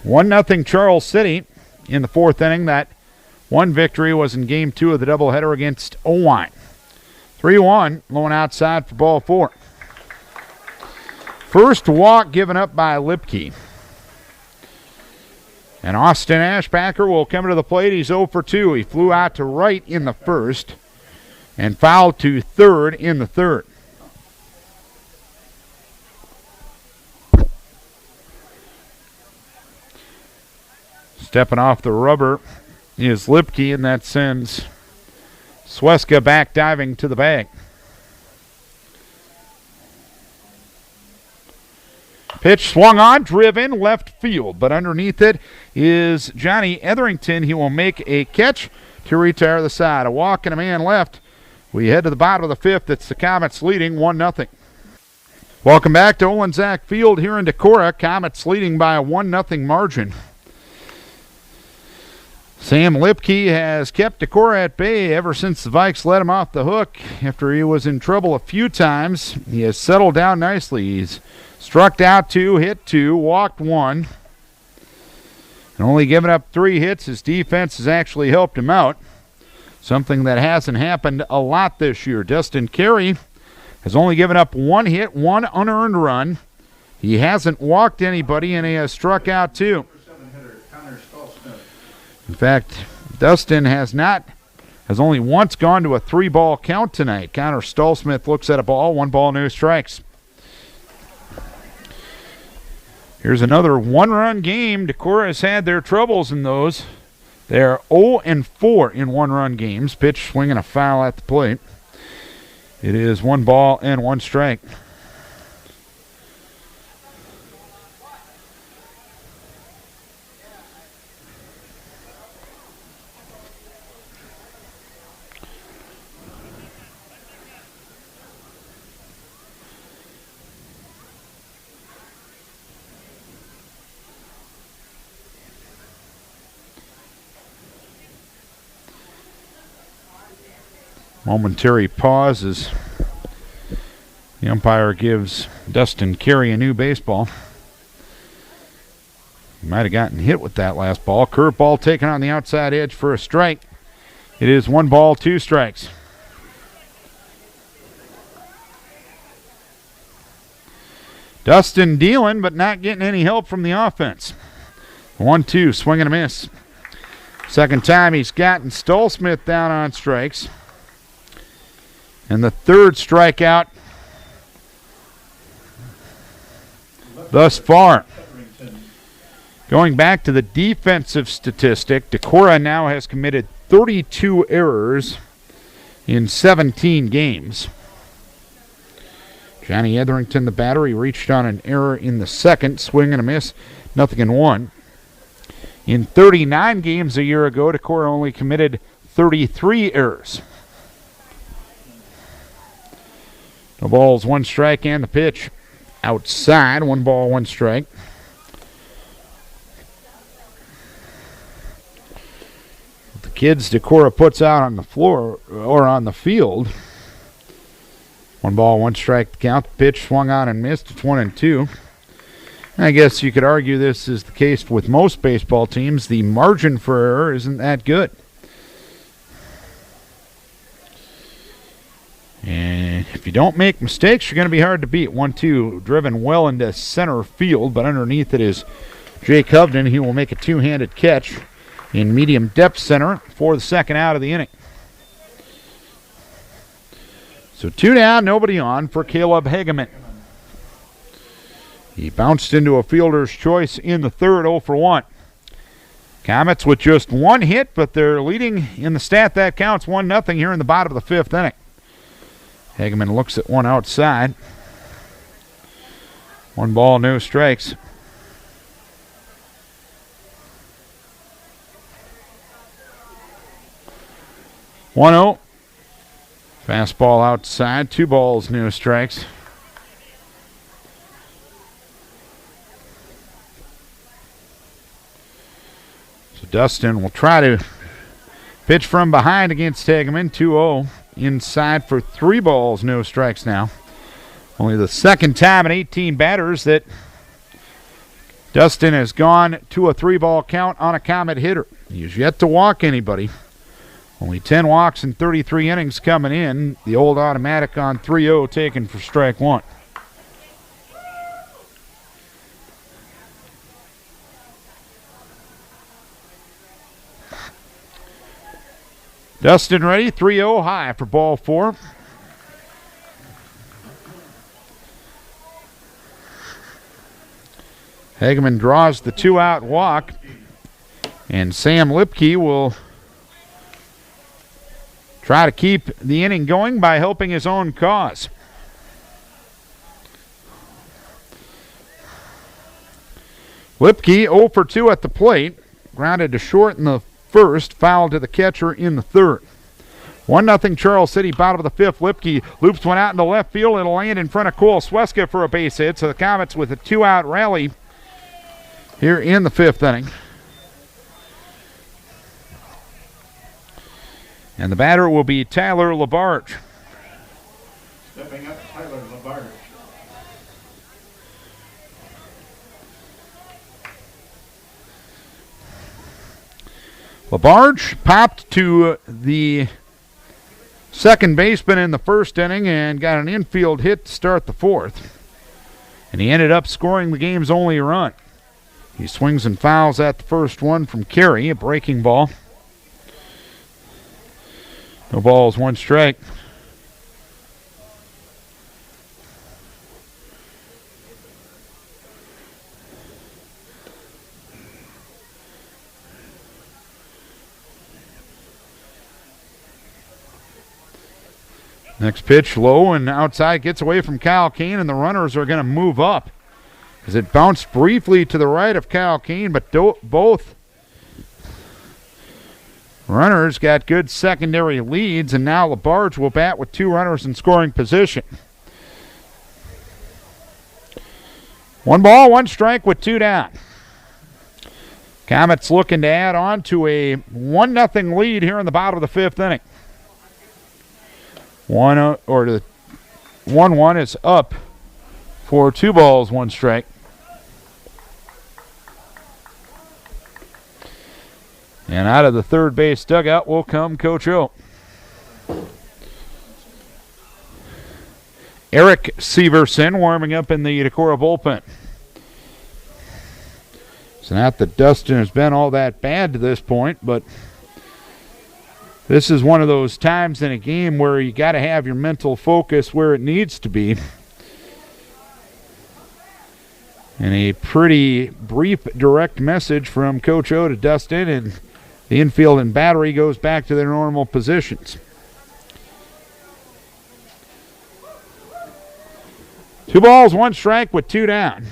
1-0 Charles City in the fourth inning. That one victory was in Game 2 of the doubleheader against Owine. 3-1, lone outside for ball 4. First walk given up by Lipke. And Austin Ashbacker will come to the plate. He's 0 for 2. He flew out to right in the first and fouled to third in the third. Stepping off the rubber is Lipke, and that sends Sweska back diving to the bag. Pitch swung on, driven left field, but underneath it is Johnny Etherington. He will make a catch to retire the side. A walk and a man left. We head to the bottom of the fifth. It's the Comets leading 1-0. Welcome back to Olensack Field here in Decorah. Comets leading by a 1-0 margin. Sam Lipke has kept Decorah at bay ever since the Vikes let him off the hook after he was in trouble a few times. He has settled down nicely. He's struck out 2, hit 2, walked 1, and only given up 3 hits. His defense has actually helped him out, something that hasn't happened a lot this year. Dustin Carey has only given up 1 hit, 1 unearned run. He hasn't walked anybody, and he has struck out 2. In fact, Dustin has only once gone to a 3-ball count tonight. Connor Stallsmith looks at a ball, 1 ball, no strikes. Here's another 1-run game. Decorah has had their troubles in those. They're 0-4 in 1-run games. Pitch swinging a foul at the plate. It is 1 ball and 1 strike. Momentary pause as the umpire gives Dustin Carey a new baseball. He might have gotten hit with that last ball. Curveball taken on the outside edge for a strike. It is 1 ball, 2 strikes. Dustin dealing, but not getting any help from the offense. 1-2, swing and a miss. Second time he's gotten Stallsmith down on strikes. And the third strikeout thus far. Going back to the defensive statistic, Decorah now has committed 32 errors in 17 games. Johnny Etherington, the batter, he reached on an error in the second. Swing and a miss, 0-1. In 39 games a year ago, Decorah only committed 33 errors. No balls, 1 strike, and the pitch outside. 1 ball, 1 strike. The kids Decorah puts out on the floor or on the field. 1 ball, 1 strike to count. The pitch swung on and missed. It's 1-2. I guess you could argue this is the case with most baseball teams. The margin for error isn't that good. And if you don't make mistakes, you're going to be hard to beat. 1-2, driven well into center field, but underneath it is Jake Hovden. He will make a 2-handed catch in medium depth center for the second out of the inning. So 2 down, nobody on for Caleb Hageman. He bounced into a fielder's choice in the third, 0 for 1. Comets with just 1 hit, but they're leading in the stat that counts 1-0 here in the bottom of the 5th inning. Hageman looks at 1 outside. 1 ball, no strikes. One 0. Fastball outside. 2 balls, no strikes. So Dustin will try to pitch from behind against Hageman. 2-0. Inside for 3 balls, no strikes now. Only the second time in 18 batters that Dustin has gone to a 3-ball count on a Comet hitter. He has yet to walk anybody. Only 10 walks in 33 innings coming in. The old automatic on 3-0 taken for strike one. Dustin ready, 3-0 high for ball 4. Hageman draws the 2-out walk, and Sam Lipke will try to keep the inning going by helping his own cause. Lipke 0 for 2 at the plate, grounded to short in the first, foul to the catcher in the third. 1-0 Charles City, bottom of the fifth. Lipke loops one out into left field. It'll land in front of Cole Sweska for a base hit, so the Comets with a 2-out rally here in the fifth inning. And the batter will be Tyler LaBarge. Stepping up, Tyler LaBarge. LaBarge popped to the second baseman in the first inning and got an infield hit to start the fourth. And he ended up scoring the game's only run. He swings and fouls at the first one from Carey, a breaking ball. No balls, 1 strike. Next pitch low and outside, gets away from Kyle Kane, and the runners are going to move up as it bounced briefly to the right of Kyle Kane, but both runners got good secondary leads, and now LaBarge will bat with 2 runners in scoring position. 1 ball, 1 strike with 2 down. Comets looking to add on to a 1-0 lead here in the bottom of the fifth inning. 1-1 is up for 2 balls, 1 strike. And out of the third base dugout will come Coach O. Eric Severson warming up in the Decorah bullpen. It's not that Dustin has been all that bad to this point, but this is one of those times in a game where you got to have your mental focus where it needs to be. And a pretty brief, direct message from Coach O to Dustin, and the infield and battery goes back to their normal positions. 2 balls, 1 strike with 2 down.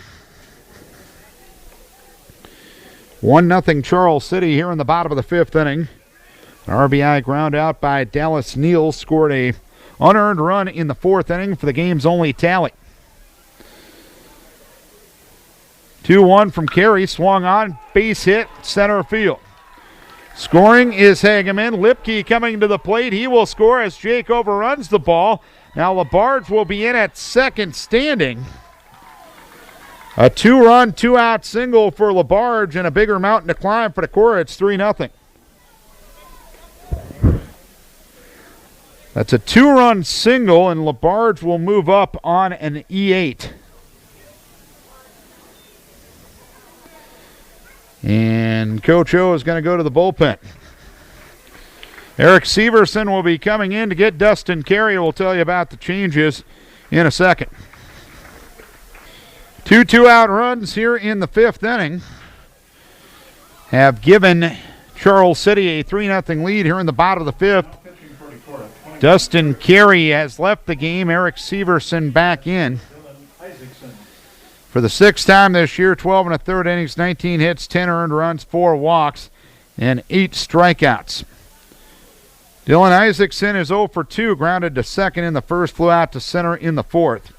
1-0 Charles City here in the bottom of the fifth inning. An RBI ground out by Dallas Neal scored a unearned run in the fourth inning for the game's only tally. 2-1 from Carey, swung on, base hit, center field. Scoring is Hageman. Lipke coming to the plate. He will score as Jake overruns the ball. Now LaBarge will be in at second standing. A 2-run, 2-out single for LaBarge and a bigger mountain to climb for Decorah. It's 3-0. That's a 2-run single, and LaBarge will move up on an E8. And Coach O is going to go to the bullpen. Eric Severson will be coming in to get Dustin Carey. We'll tell you about the changes in a second. 2 2-out runs here in the fifth inning have given Charles City a 3-0 lead here in the bottom of the fifth. Dustin Carey has left the game. Eric Severson back in. For the 6th time this year, 12 1/3 innings, 19 hits, 10 earned runs, 4 walks, and 8 strikeouts. Dylan Isaacson is 0 for 2, grounded to second in the first, flew out to center in the fourth.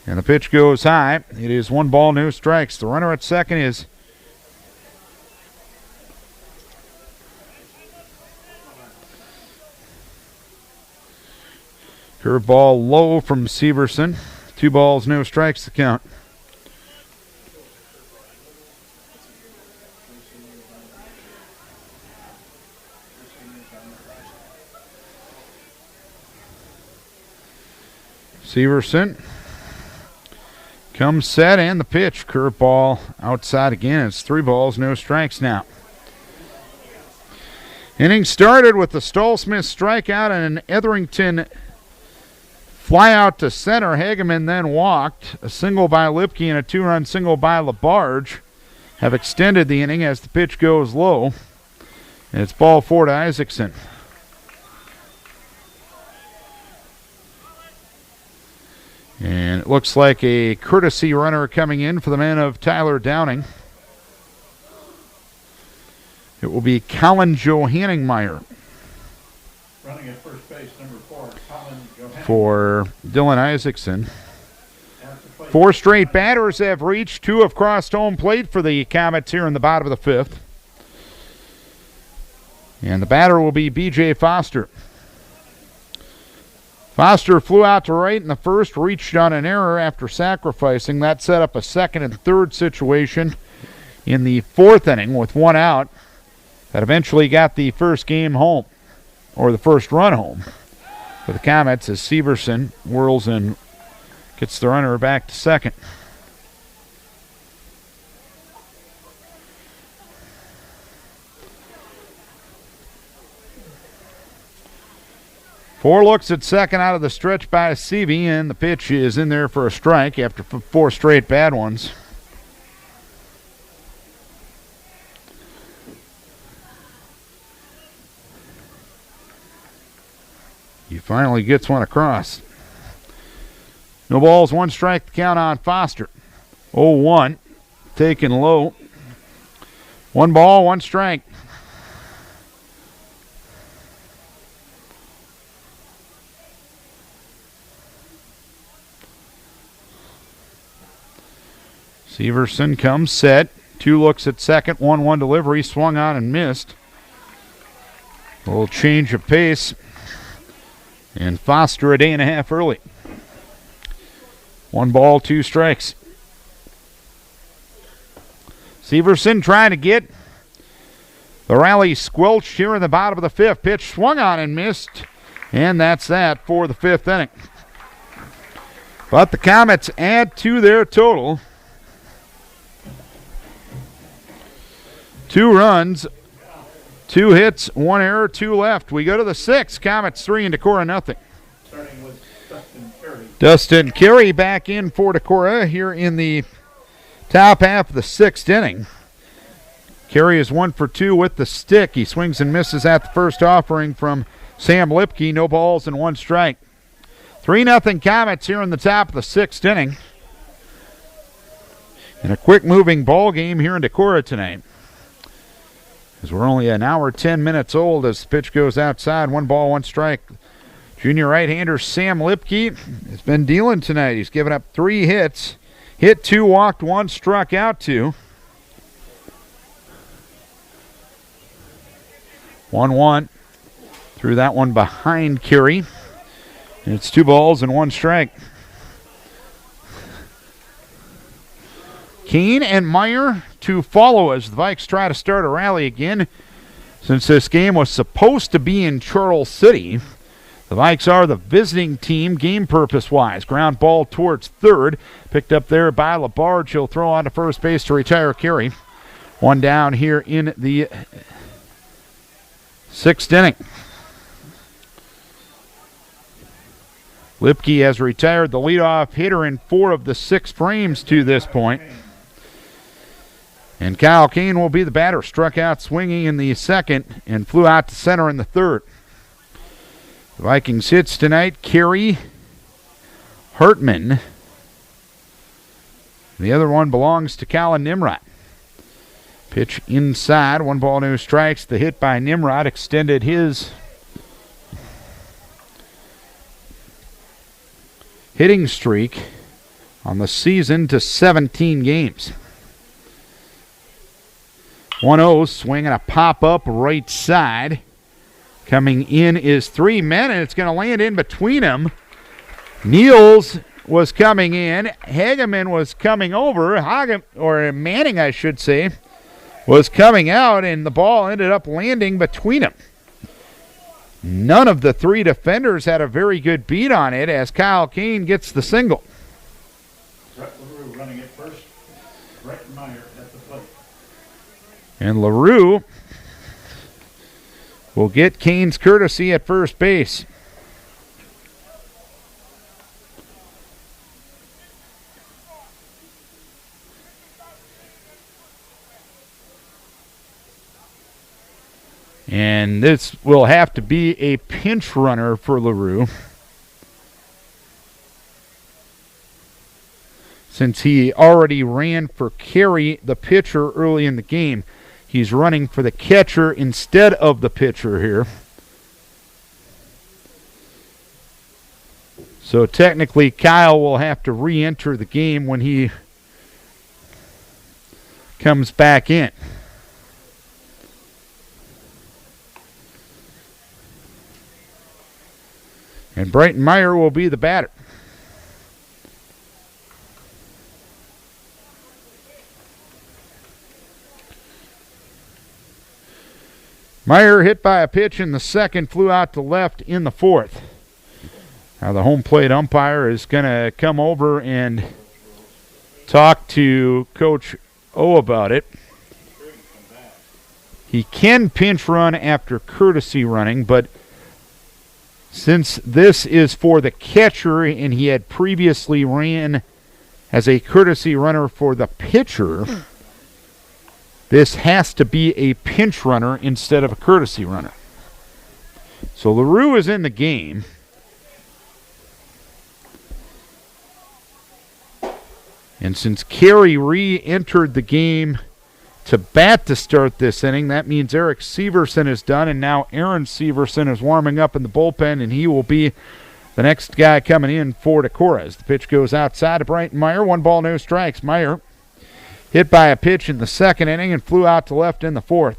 And the pitch goes high. It is 1 ball, no strikes. The runner at second is curveball low from Severson. 2 balls, no strikes to count. Severson comes set and the pitch. Curveball outside again. It's 3 balls, no strikes now. Inning started with the Stolsmith strikeout and an Etherington fly out to center. Hageman then walked. A single by Lipke and a 2-run single by LaBarge have extended the inning as the pitch goes low. And it's ball 4 to Isaacson. And it looks like a courtesy runner coming in for the men of Tyler Downing. It will be Colin Johanningmeyer. Running at first base, number 4, Colin Johanningmeyer. For Dylan Isaacson. 4 straight batters have reached. 2 have crossed home plate for the Comets here in the bottom of the 5th. And the batter will be B.J. Foster. Foster flew out to right in the first, reached on an error after sacrificing. That set up a second and third situation in the 4th inning with 1 out. That eventually got the first game home, or the first run home for the Comets as Severson whirls and gets the runner back to second. Four looks at second out of the stretch by Seavey, and the pitch is in there for a strike after 4 straight bad ones. He finally gets one across. No balls, 1 strike to count on Foster. 0-1, taken low. 1 ball, 1 strike. Severson comes set. 2 looks at second, 1-1 delivery, swung on and missed. A little change of pace. And Foster a day and a half early. 1 ball, 2 strikes. Severson trying to get the rally squelched here in the bottom of the 5th. Pitch swung on and missed. And that's that for the 5th inning. But the Comets add to their total. 2 runs, 2 hits, 1 error, 2 left. We go to the 6th. Comets 3 and Decorah nothing. Starting with Dustin Carey. Dustin Carey back in for Decorah here in the top half of the 6th inning. Carey is 1 for 2 with the stick. He swings and misses at the first offering from Sam Lipke. No balls and 1 strike. 3-0 Comets here in the top of the 6th inning. And a quick-moving ball game here in Decorah tonight. As we're only an hour, 10 minutes old as the pitch goes outside. 1 ball, 1 strike. Junior right-hander Sam Lipke has been dealing tonight. He's given up 3 hits. Hit 2, walked 1, struck out 2. 1-1. Threw that one behind Carey. And it's 2 balls and 1 strike. Kane and Meyer to follow as the Vikes try to start a rally again. Since this game was supposed to be in Charles City, the Vikes are the visiting team game purpose-wise. Ground ball towards third. Picked up there by LaBarge. He'll throw on to first base to retire Carey. 1 down here in the 6th inning. Lipke has retired the leadoff hitter in 4 of the 6 frames to this point. And Kyle Kane will be the batter. Struck out swinging in the 2nd and flew out to center in the 3rd. The Vikings hits tonight, Carey, Hartman. The other one belongs to Colin Nimrod. Pitch inside, 1 ball, no strikes. The hit by Nimrod extended his hitting streak on the season to 17 games. 1-0, swing and a pop-up right side. Coming in is 3 men, and it's going to land in between them. Niels was coming in. Hageman was coming over. Manning, I should say, was coming out, and the ball ended up landing between them. None of the three defenders had a very good beat on it as Kyle Kane gets the single. Brett LaRue running it first. Brett Meyer at the plate. And LaRue will get Kane's courtesy at first base. And this will have to be a pinch runner for LaRue, since he already ran for Carey, the pitcher, early in the game. He's running for the catcher instead of the pitcher here. So technically, Kyle will have to re-enter the game when he comes back in. And Brighton Meyer will be the batter. Meyer hit by a pitch in the second, flew out to left in the fourth. Now the home plate umpire is going to come over and talk to Coach O about it. He can pinch run after courtesy running, but since this is for the catcher and he had previously ran as a courtesy runner for the pitcher, this has to be a pinch runner instead of a courtesy runner. So LaRue is in the game. And since Carey re-entered the game to bat to start this inning, that means Eric Severson is done, and now Aaron Severson is warming up in the bullpen, and he will be the next guy coming in for Decorah. As the pitch goes outside to Brighton Meyer, 1 ball, no strikes. Meyer hit by a pitch in the second inning and flew out to left in the fourth.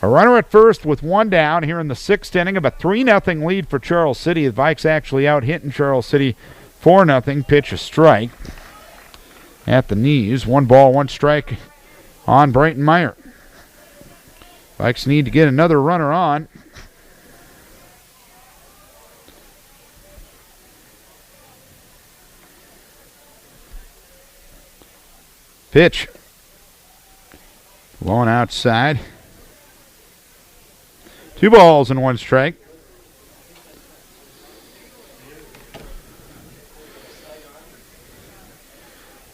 A runner at first with 1 down here in the sixth inning of a 3-0 lead for Charles City. The Vikes actually out hitting Charles City 4-0. Pitch a strike at the knees. 1 ball, 1 strike on Brighton Meyer. Vikes need to get another runner on. Pitch. Blown outside. 2 balls and 1 strike.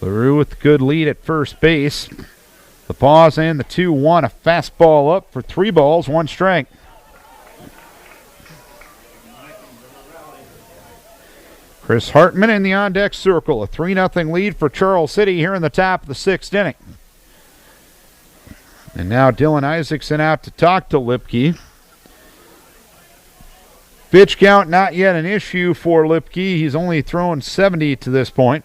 LaRue with the good lead at first base. The pause and the 2-1. A fastball up for 3 balls, 1 strike. Chris Hartman in the on-deck circle. A 3-0 lead for Charles City here in the top of the 6th inning. And now Dylan Isaacson out to talk to Lipke. Pitch count not yet an issue for Lipke. He's only thrown 70 to this point.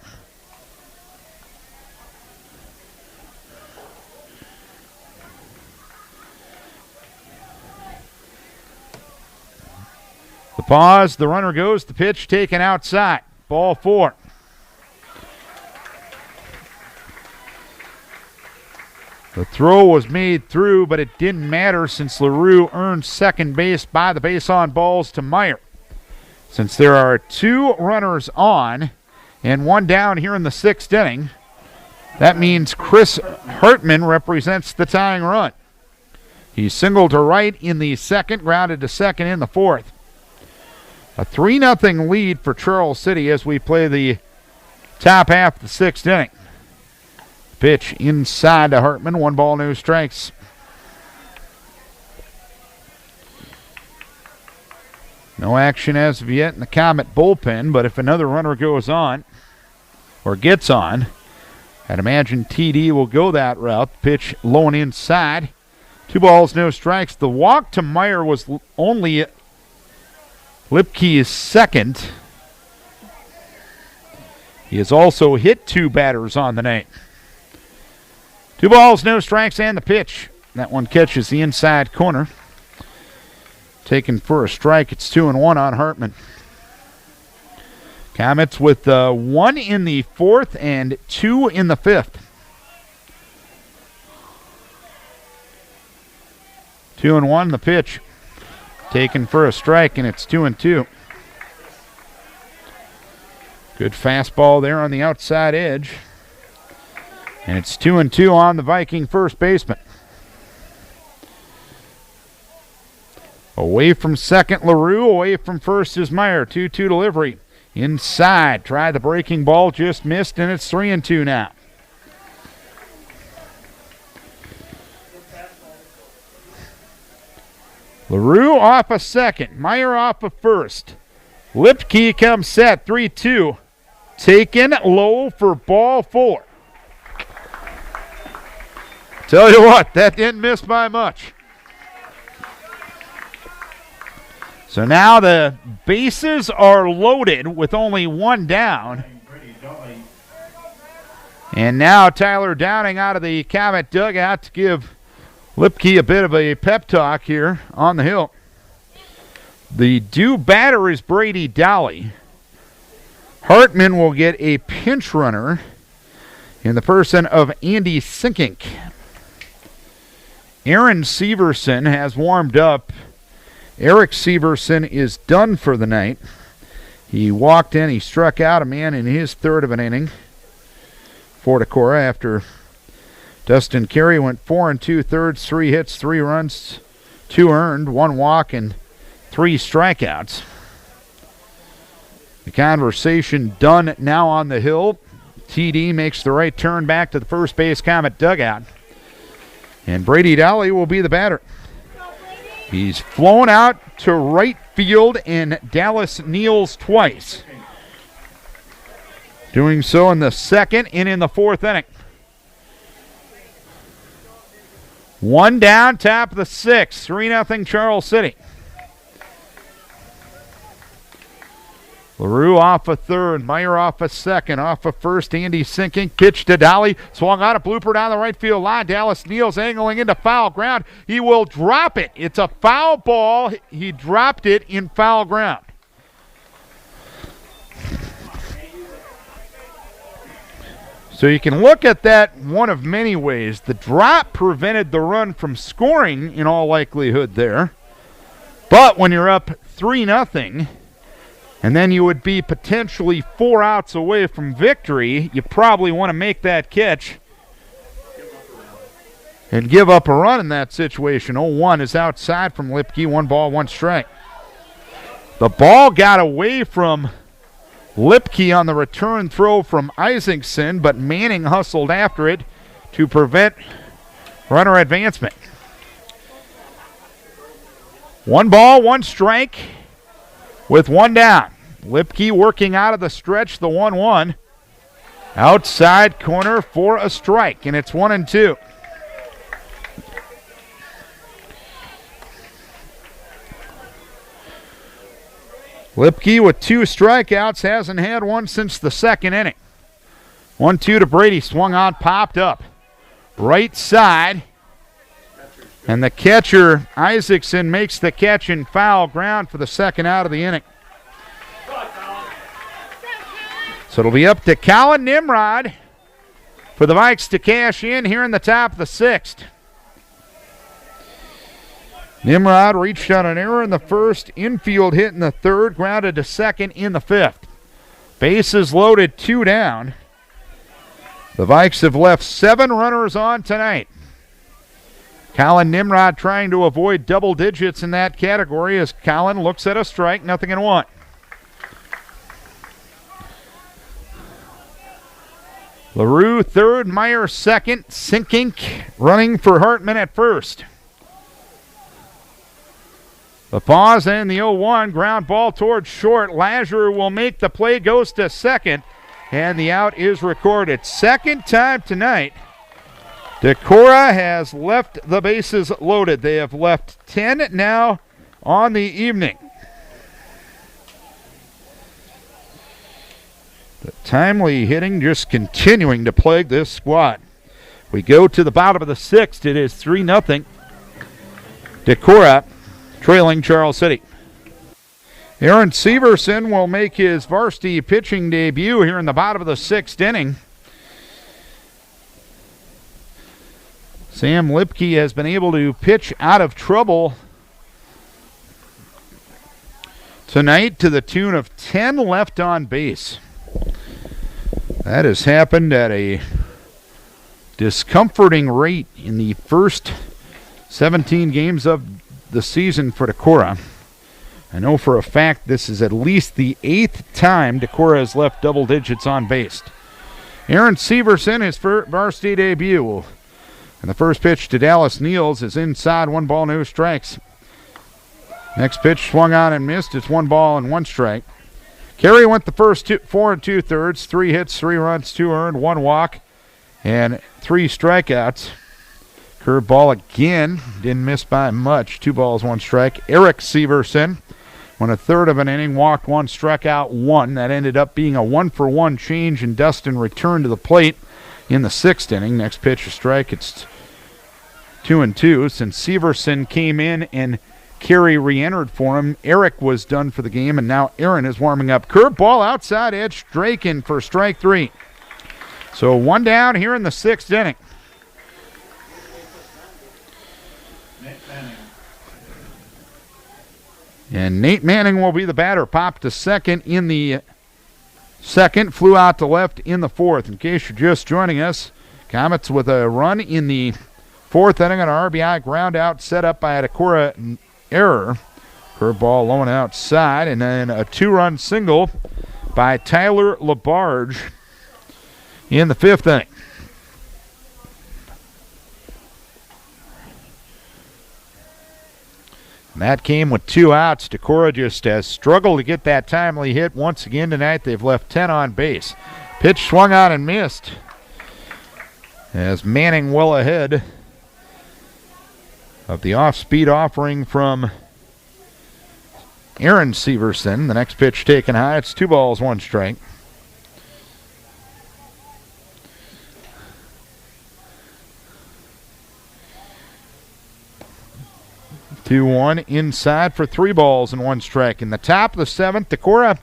The pause, the runner goes, the pitch taken outside. Ball 4. The throw was made through, but it didn't matter since LaRue earned second base by the base on balls to Meyer. Since there are 2 runners on and 1 down here in the 6th inning, that means Chris Hartman represents the tying run. He singled to right in the second, grounded to second in the fourth. A 3-0 lead for Charles City as we play the top half of the 6th inning. Pitch inside to Hartman. 1 ball, no strikes. No action as of yet in the Comet bullpen, but if another runner goes on, or gets on, I'd imagine TD will go that route. Pitch low and inside. 2 balls, no strikes. The walk to Meyer was only Lipke's second. He has also hit 2 batters on the night. 2 balls, no strikes, and the pitch. That one catches the inside corner. Taken for a strike. It's 2-1 on Hartman. Comets with 1 in the 4th and 2 in the 5th. 2-1, the pitch. Taken for a strike, and it's 2-2. Good fastball there on the outside edge. And it's 2-2 on the Viking first baseman. Away from second, LaRue. Away from first is Meyer. 2-2 delivery. Inside. Tried the breaking ball, just missed, and it's 3-2 now. LaRue off a second. Meyer off a first. Lipke comes set. 3-2. Taken low for ball 4. Tell you what, that didn't miss by much. So now the bases are loaded with only one down. And now Tyler Downing out of the Comet dugout to give Lipke a bit of a pep talk here on the hill. The due batter is Brady Dolly. Hartman will get a pinch runner in the person of Andy Sinkink. Aaron Severson has warmed up. Eric Severson is done for the night. He walked in, he struck out a man in his third of an inning for Decorah after Dustin Carey went 4 2/3, 3 hits, 3 runs, 2 earned, 1 walk, and 3 strikeouts. The conversation done now on the hill. TD makes the right turn back to the first base Comet dugout. And Brady Dolly will be the batter. He's flown out to right field and Dallas kneels twice. Doing so in the second and in the fourth inning. 1 down, top of the 6th, 3-0 Charles City. LaRue off a third, Meyer off a second, off a first, Andy Sinkink, pitch to Dolly, swung out a blooper down the right field line. Dallas Neals angling into foul ground. He will drop it. It's a foul ball. He dropped it in foul ground. So you can look at that one of many ways. The drop prevented the run from scoring in all likelihood there. But when you're up 3-0, and then you would be potentially 4 outs away from victory, you probably want to make that catch and give up a run in that situation. 0-1 is outside from Lipke. 1 ball, 1 strike. The ball got away from Lipke on the return throw from Isaacson, but Manning hustled after it to prevent runner advancement. 1 ball, 1 strike with 1 down. Lipke working out of the stretch, the 1-1. Outside corner for a strike, and it's 1-2. Lipke with 2 strikeouts, hasn't had one since the second inning. 1-2 to Brady, swung on, popped up. Right side. And the catcher, Isaacson, makes the catch in foul ground for the second out of the inning. So it'll be up to Colin Nimrod for the Vikes to cash in here in the top of the 6th. Nimrod reached on an error in the first, infield hit in the third, grounded to second in the 5th. Bases loaded, 2 down. The Vikes have left 7 runners on tonight. Colin Nimrod trying to avoid double digits in that category as Colin looks at a strike, 0-1. LaRue third, Meyer second, Sinkink running for Hartman at first. The pause and the 0-1, ground ball towards short. Lazar will make the play, goes to second, and the out is recorded. Second time tonight, Decorah has left the bases loaded. They have left 10 now on the evening. The timely hitting just continuing to plague this squad. We go to the bottom of the 6th. It is 3-0. Decorah trailing Charles City. Aaron Severson will make his varsity pitching debut here in the bottom of the 6th inning. Sam Lipke has been able to pitch out of trouble tonight to the tune of 10 left on base. That has happened at a discomforting rate in the first 17 games of the season for Decorah. I know for a fact this is at least the 8th time Decorah has left double digits on base. Aaron Severson, his varsity debut. And the first pitch to Dallas Niels is inside, 1 ball, no strikes. Next pitch swung on and missed. It's 1 ball and 1 strike. Carey went the first 4 2/3, 3 hits, 3 runs, 2 earned, 1 walk, and 3 strikeouts. Curveball again, didn't miss by much. 2 balls, 1 strike. Eric Severson went a third of an inning, walked 1, struck out 1. That ended up being a 1-for-1 change, and Dustin returned to the plate in the 6th inning. Next pitch, a strike. It's 2-2. Since Severson came in and Carey re-entered for him, Eric was done for the game, and now Aaron is warming up. Curveball outside edge, Straken for strike 3. So 1 down here in the 6th inning. And Nate Manning will be the batter. Popped to second in the 2nd, flew out to left in the 4th. In case you're just joining us, Comets with a run in the 4th inning on an RBI ground out set up by a Decorah error. Curveball low and outside, and then a 2-run single by Tyler LaBarge in the 5th inning. And that came with 2 outs. Decorah just has struggled to get that timely hit once again tonight. They've left 10 on base. Pitch swung on and missed as Manning well ahead of the off-speed offering from Aaron Severson. The next pitch taken high. It's 2 balls, 1 strike. Two one inside for 3 balls and 1 strike. In the top of the 7th, Decorah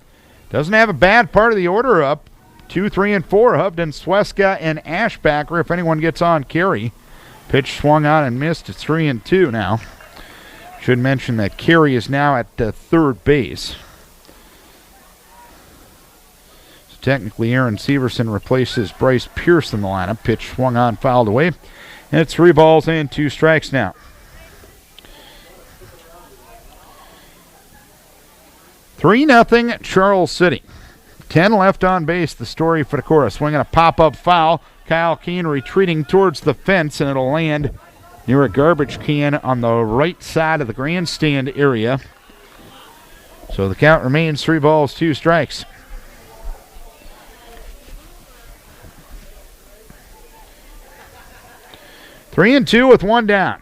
doesn't have a bad part of the order up. 2, 3, and 4, Hubden, Sweska, and Ashbacker if anyone gets on Carey. Pitch swung on and missed. It's 3-2 now. Should mention that Carey is now at third base. So technically Aaron Severson replaces Bryce Pierce in the lineup. Pitch swung on, fouled away. And it's 3 balls and 2 strikes now. 3-0 Charles City. 10 left on base. The story for Decorah. Swinging a pop-up foul. Kyle Keene retreating towards the fence, and it'll land near a garbage can on the right side of the grandstand area. So the count remains 3 balls, 2 strikes. Three and 2 with 1 down.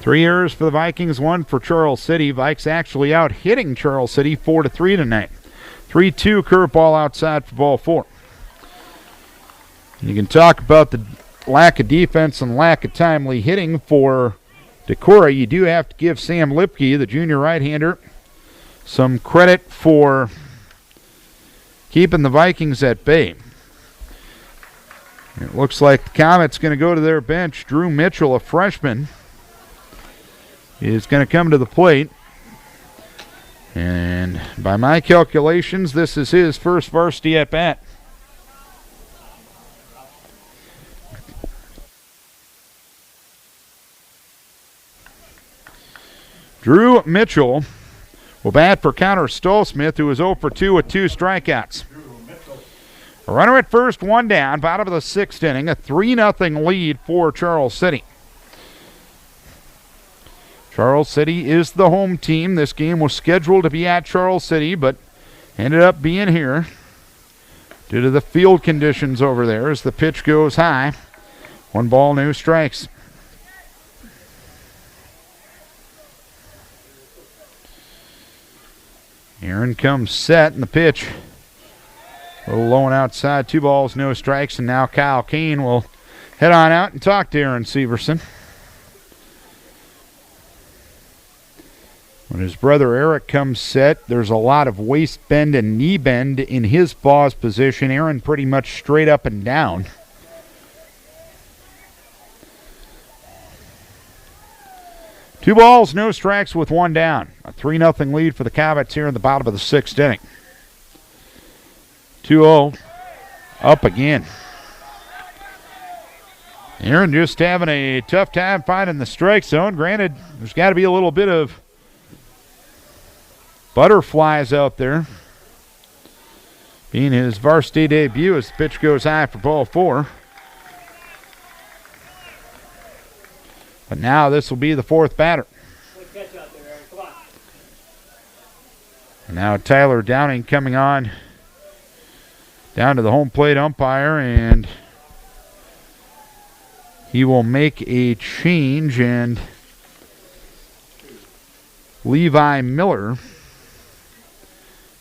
3 errors for the Vikings, 1 for Charles City. Vikes actually out hitting Charles City 4-3 tonight. 3-2 curveball outside for ball 4. You can talk about the lack of defense and lack of timely hitting for Decorah. You do have to give Sam Lipke, the junior right-hander, some credit for keeping the Vikings at bay. It looks like the Comets going to go to their bench. Drew Mitchell, a freshman, is going to come to the plate. And by my calculations, this is his first varsity at bat. Drew Mitchell will bat for Connor Stolsmith, who is 0 for 2 with 2 strikeouts. A runner at first, 1 down, bottom of the 6th inning, a 3-0 lead for Charles City. Charles City is the home team. This game was scheduled to be at Charles City, but ended up being here due to the field conditions over there as the pitch goes high. 1 ball, no strikes. Aaron comes set, and the pitch a little low and outside. 2 balls, no strikes, and now Kyle Kane will head on out and talk to Aaron Severson. When his brother Eric comes set, there's a lot of waist bend and knee bend in his pause position. Aaron pretty much straight up and down. Two balls, no strikes with 1 down. A 3-0 lead for the Comets here in the bottom of the 6th inning. 2-0. Up again. Aaron just having a tough time finding the strike zone. Granted, there's got to be a little bit of butterflies out there. Being his varsity debut as the pitch goes high for ball 4. But now this will be the 4th batter. And now Tyler Downing coming on down to the home plate umpire, and he will make a change, and Levi Miller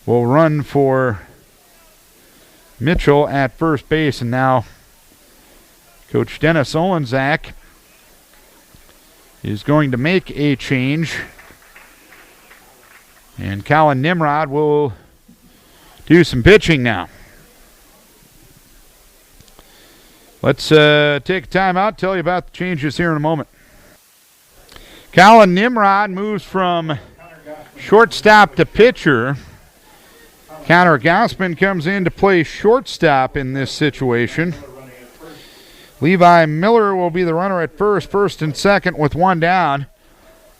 will run for Mitchell at first base. And now Coach Dennis Olenzak is going to make a change, and Colin Nimrod will do some pitching now. Let's take a timeout, tell you about the changes here in a moment. Colin Nimrod moves from shortstop to pitcher. Connor Gossman comes in to play shortstop in this situation. Levi Miller will be the runner at first and second with 1 down.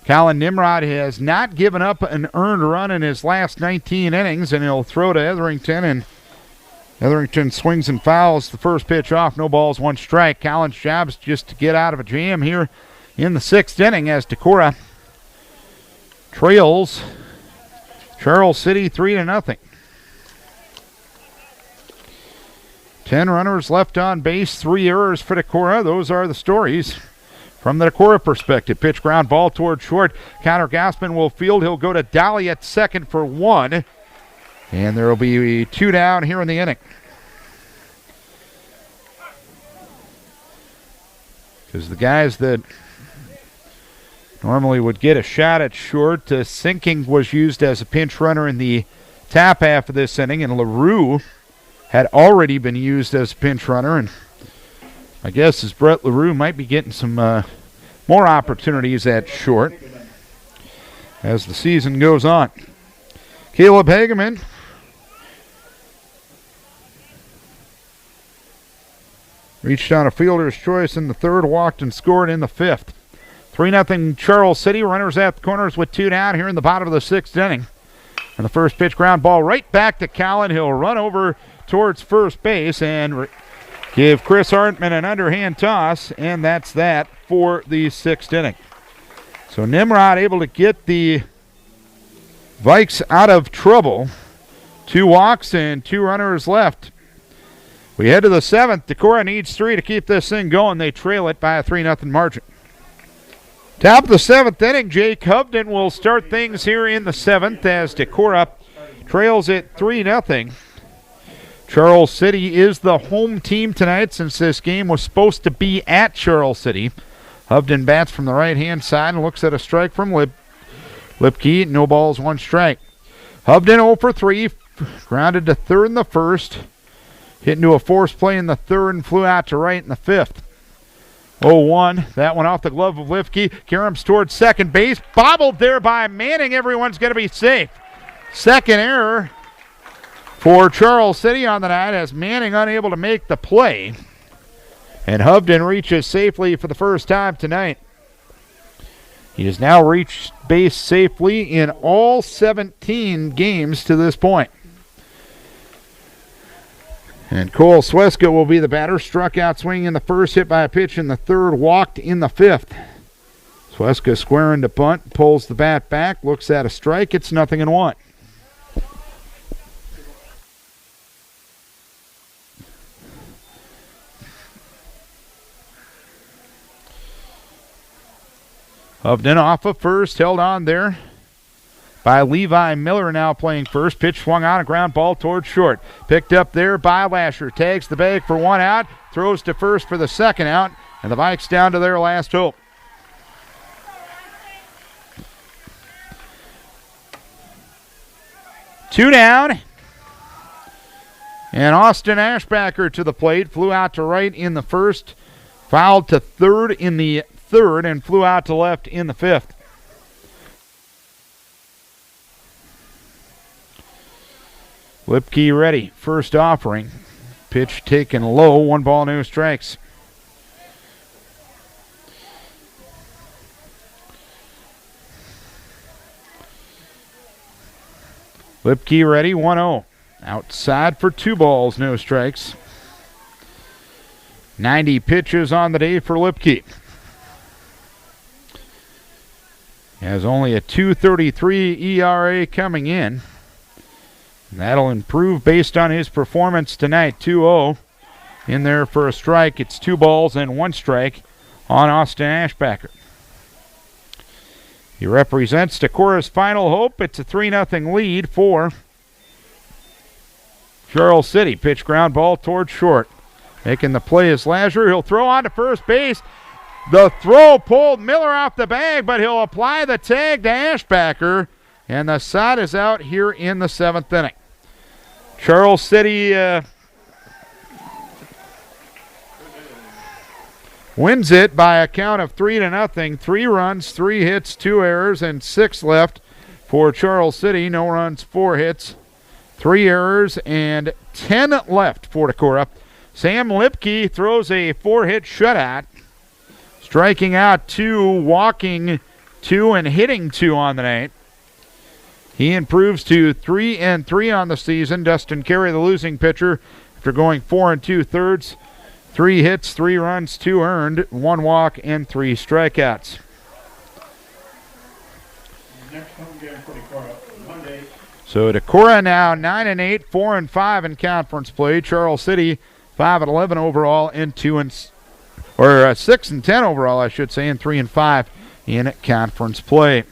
Colin Nimrod has not given up an earned run in his last 19 innings, and he'll throw to Etherington, and Etherington swings and fouls the first pitch off. No balls, 1 strike. Colin's job is just to get out of a jam here in the 6th inning as Decorah trails Charles City 3-0. 10 runners left on base, 3 errors for Decorah. Those are the stories from the Decorah perspective. Pitch ground ball toward short. Connor Gossman will field. He'll go to Dolly at second for 1. And there will be 2 down here in the inning. Because the guys that normally would get a shot at short, Sinking was used as a pinch runner in the top half of this inning, and LaRue had already been used as a pinch runner, and my guess is Brett LaRue might be getting some more opportunities at short as the season goes on. Caleb Hageman reached on a fielder's choice in the 3rd, walked and scored in the 5th. 3-0 Charles City. Runners at the corners with 2 down here in the bottom of the 6th inning. And the first pitch ground ball right back to Colin. He'll run over towards first base and give Chris Hartman an underhand toss, and that's that for the 6th inning. So Nimrod able to get the Vikes out of trouble. 2 walks and 2 runners left. We head to the 7th. Decorah needs 3 to keep this thing going. They trail it by a 3-0 margin. Top of the 7th inning, Jake Hovden will start things here in the 7th as Decorah trails it 3-0. Charles City is the home team tonight since this game was supposed to be at Charles City. Hovden bats from the right-hand side and looks at a strike from Lipke. No balls, 1 strike. Hovden 0 for 3, grounded to third in the 1st. Hit into a force play in the 3rd and flew out to right in the 5th. 0-1. That one off the glove of Lipke. Karams towards second base. Bobbled there by Manning. Everyone's going to be safe. Second error for Charles City on the night as Manning unable to make the play. And Hovden reaches safely for the first time tonight. He has now reached base safely in all 17 games to this point. And Cole Sweska will be the batter. Struck out swinging in the 1st, hit by a pitch in the 3rd, walked in the 5th. Sweska squaring to bunt, pulls the bat back, looks at a strike. It's 0-1. Hovden off of first, held on there by Levi Miller, now playing first. Pitch swung on, a ground ball towards short. Picked up there by Lasher. Tags the bag for 1 out, throws to first for the 2nd out, and the Vikes down to their last hope. Two down. And Austin Ashbacker to the plate. Flew out to right in the 1st. Fouled to 3rd in the 3rd and flew out to left in the 5th. Lipke ready. First offering. Pitch taken low. 1 ball, no strikes. Lipke ready. 1-0. Outside for 2 balls, no strikes. 90 pitches on the day for Lipke. Has only a 2.33 ERA coming in. That'll improve based on his performance tonight. 2-0 in there for a strike. It's 2 balls and 1 strike on Austin Ashbacker. He represents Decorah's final hope. It's a 3-0 lead for Charles City. Pitch ground ball towards short. Making the play is Lazar. He'll throw on to first base. The throw pulled Miller off the bag, but he'll apply the tag to Ashbacker. And the side is out here in the 7th inning. Charles City wins it by a count of 3-0. 3 runs, 3 hits, 2 errors, and 6 left for Charles City. No runs, 4 hits, 3 errors, and 10 left for Decorah. Sam Lipke throws a 4-hit shutout, striking out 2, walking 2, and hitting 2 on the night. He improves to 3-3 on the season. Dustin Carey, the losing pitcher, after going 4 2/3. 3 hits, 3 runs, 2 earned, 1 walk, and 3 strikeouts. Next home game for Decorah, Monday. So Decorah now 9-8, 4-5 in conference play. Charles City 5-11 overall and 6-10 overall, I should say, and 3-5 in conference play.